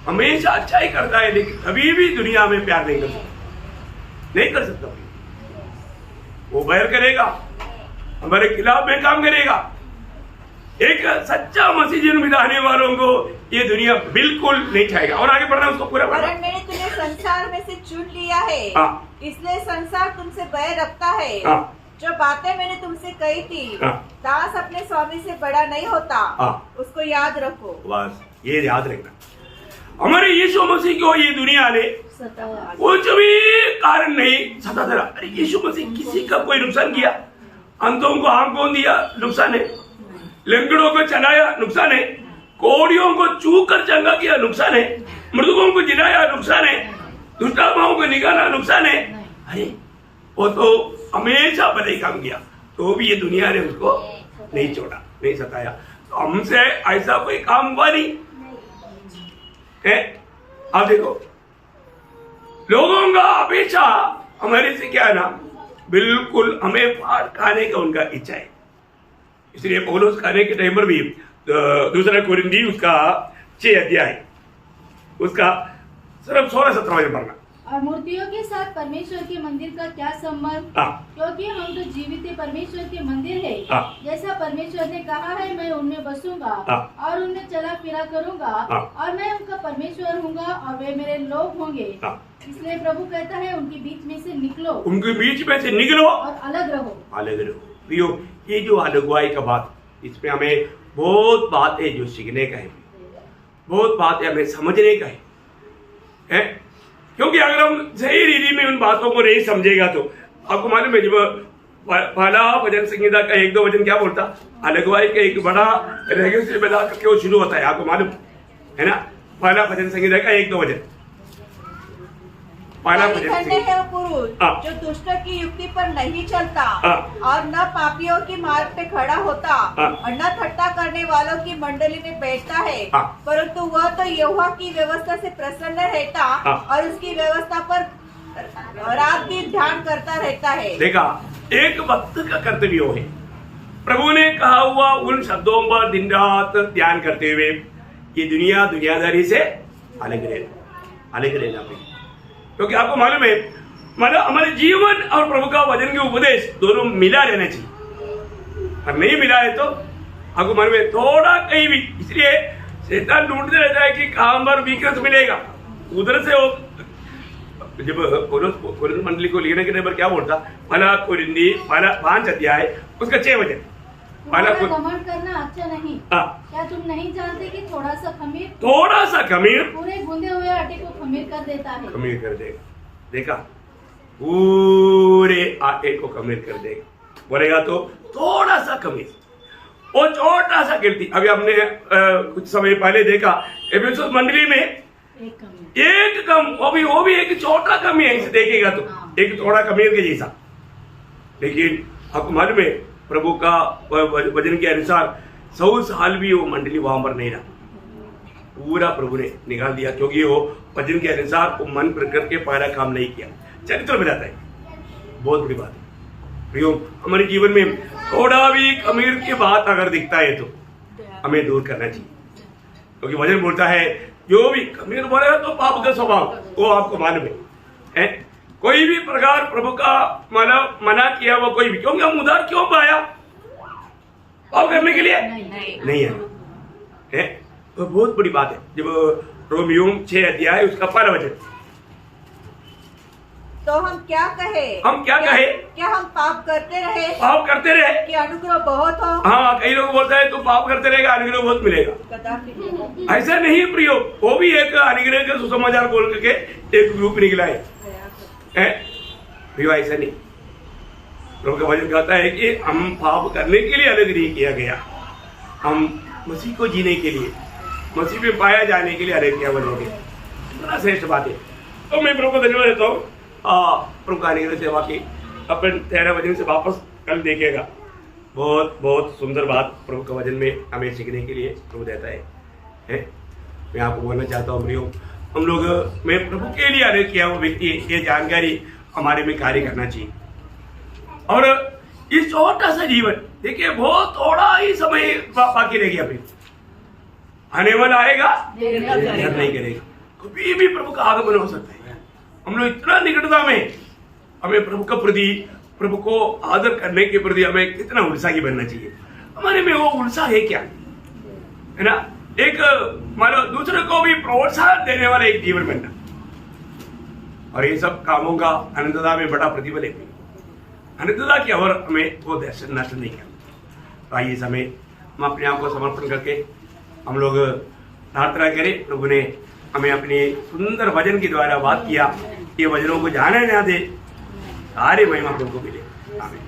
हमेशा अच्छा ही करता है, लेकिन कभी भी दुनिया में प्यार नहीं कर सकता। वो बैर करेगा, हमारे खिलाफ में काम करेगा। एक सच्चा मसीह जीवन बिताने वालों को ये दुनिया बिल्कुल नहीं चाहेगा। और आगे बढ़ना, उसको पूरा बढ़ना। मैंने तुम्हें संसार में से चुन लिया है, इसलिए संसार तुमसे बैर रखता है। जो बातें मैंने तुमसे कही थी, दास अपने स्वामी से बड़ा नहीं होता, उसको याद रखो। बस ये याद रखना। हमारे यीशु मसीह को ये दुनिया ने कुछ भी कारण नहीं सताता रहा। अरे यीशु मसीह किसी का कोई नुकसान किया? अंधों को आंख खोल दिया, नुकसान है। लंगड़ों को चलाया, नुकसान है। कोड़ियों को चूक कर चंगा किया, नुकसान है। मृतकों को जिलाया, नुकसान है। दुष्टात्माओं को निकाला, नुकसान है। अरे वो तो हमेशा भले काम किया, तो भी ये दुनिया ने उसको नहीं छोड़ा, नहीं सताया। तो हमसे ऐसा कोई काम हुआ नहीं है। आप देखो, लोगों का अपेक्षा हमारे से क्या है ना, बिल्कुल हमें फाड़ खाने का उनका इच्छा है। इसलिए पौलुस खाने के टाइम पर भी दूसरा कोरिन्थी उसका 6 अध्याय उसका सिर्फ 16-17 वचन पढ़ना। और मूर्तियों के साथ परमेश्वर के मंदिर का क्या संबंध? क्योंकि हम तो जीवित परमेश्वर के मंदिर है। जैसा परमेश्वर ने कहा है, मैं उनमें बसूंगा और उनमें चला फिरा करूंगा और मैं उनका परमेश्वर हूँगा और वे मेरे लोग होंगे। इसलिए प्रभु कहता है, उनके बीच में से निकलो, उनके बीच में से निकलो और अलग रहो। अलग रहो। प्रियो, ये जो अलगवाई का बात, इसमें हमें बहुत बात है जो सीखने का है, बहुत बात है हमें समझने का है? क्योंकि अगर हम सही रीति में उन बातों को नहीं समझेगा तो आपको मालूम है, जब पहला भजन संहिता का 1-2 वचन क्या बोलता, अलगवाई का एक बड़ा रहस्य बता करके वो शुरू होता है, आपको मालूम है ना? पहला भजन संहिता का 1-2 वचन, पहला भजन है पुरुष जो दुष्ट की युक्ति पर नहीं चलता और न पापियों की मार्ग पे खड़ा होता और न ठट्ठा करने वालों की मंडली में बैठता है, परंतु वह तो यहोवा की व्यवस्था से प्रसन्न रहता और उसकी व्यवस्था पर रात दिन ध्यान करता रहता है। देखा, एक भक्त का कर्तव्य है प्रभु ने कहा हुआ उन शब्दों पर दिन रात ध्यान करते हुए ये दुनियादारी से अलग रहना। क्योंकि आपको मालूम है, मतलब हमारे जीवन और प्रभु का वचन के उपदेश दोनों मिला रहना चाहिए। और नहीं मिला है तो आपको मालूम है थोड़ा कहीं भी, इसलिए शैतान ढूंढते रहता है कि कहां पर वीकनेस मिलेगा, उधर से वो जब कोरिन्थ मंडली को लिखने के पर क्या बोलता, पहला कोरिन्थी 5 अध्याय उसका 6 वचन, घमंड करना अच्छा नहीं। क्या तुम नहीं जानते कि थोड़ा सा खमीर पूरे गूंदे हुए आटे को खमीर कर देता है? खमीर कर देगा। देखा, पूरे आटे को खमीर कर देगा। बोलेगा तो थोड़ा सा खमीर, वो छोटा सा गिरती। अभी हमने कुछ समय पहले देखा एफेसुस मंडली में एक कम, वो भी एक छोटा कमी है, इसे देखेगा तो एक थोड़ा खमीर के जैसा। लेकिन आपको मालूम है प्रभु का वचन के अनुसार 100 साल भी वो मंडली वहां पर नहीं रहा, पूरा प्रभु ने निकाल दिया, क्योंकि वो वचन के अनुसार वो मन प्रकृति के पहला काम नहीं किया। चरित्र में जाता है, बहुत बड़ी बात है प्रियो। हमारे जीवन में थोड़ा भी खमीर की बात अगर दिखता है तो हमें दूर करना चाहिए, क्योंकि वचन बोलता है जो भी खमीर बोलेगा तो पाप का स्वभाव, वो आपको मालूम है। कोई भी प्रकार प्रभु का मना किया हुआ कोई भी, क्योंकि हम उधार क्यों पाया, पाप करने के लिए नहीं है। तो बहुत बड़ी बात है। जब रोमियो 6 अध्याय उसका 1 वचन, तो हम क्या कहे? क्या हम पाप करते रहे कि अनुग्रह बहुत हो? हाँ, कई लोग बोलते हैं तो पाप करते रहेगा अनुग्रह बहुत मिलेगा। ऐसा नहीं प्रियो, वो भी एक अनुग्रह का सुसमाचार बोल करके एक ग्रुप निकला है। ऐसा नहीं, प्रभु का वचन कहता है कि हम पाप करने के लिए अलग नहीं किया गया, हम मसीह को जीने के लिए, मसीह में पाया जाने के लिए अलग किया बनोगे। बड़ा श्रेष्ठ बात है। तो मैं प्रभु को धन्यवाद देता हूँ। प्रभु का अनुग्रह से वाकई अपन 13 वचन से वापस कल देखेगा। बहुत बहुत सुंदर बात प्रभु का वचन में हमें सीखने के लिए प्रभु देता है। मैं आपको बोलना चाहता हूँ प्रियो, हम लोग मैं प्रभु के लिए अलग किया हुआ व्यक्ति, ये जानकारी हमारे में कार्य करना चाहिए। और इस छोटा सा जीवन देखिए, बहुत थोड़ा ही समय बाकी रह गया, फिर आने वाला आएगा देर नहीं करेगा, कभी भी प्रभु का आगमन हो सकता है। हम लोग इतना निकटता में हमें प्रभु का प्रति, प्रभु को आदर करने के प्रति हमें कितना उत्साही बनना चाहिए। हमारे में वो उत्साह है क्या, है ना? एक मानो दूसरे को भी प्रोत्साहन देने वाला एक जीवन बनना, और ये सब कामों का अनंतता में बड़ा प्रतिफल है। अनंतता की ओर हमें वो दर्शन नष्ट नहीं करना। तो आइए समय हम अपने आप को समर्पण करके हम लोग प्रार्थना करें। प्रभु ने हमें अपने सुंदर वचन के द्वारा बात किया, ये वचनों को जाने ना दे, सारी महिमा प्रभु को मिले। आमीन।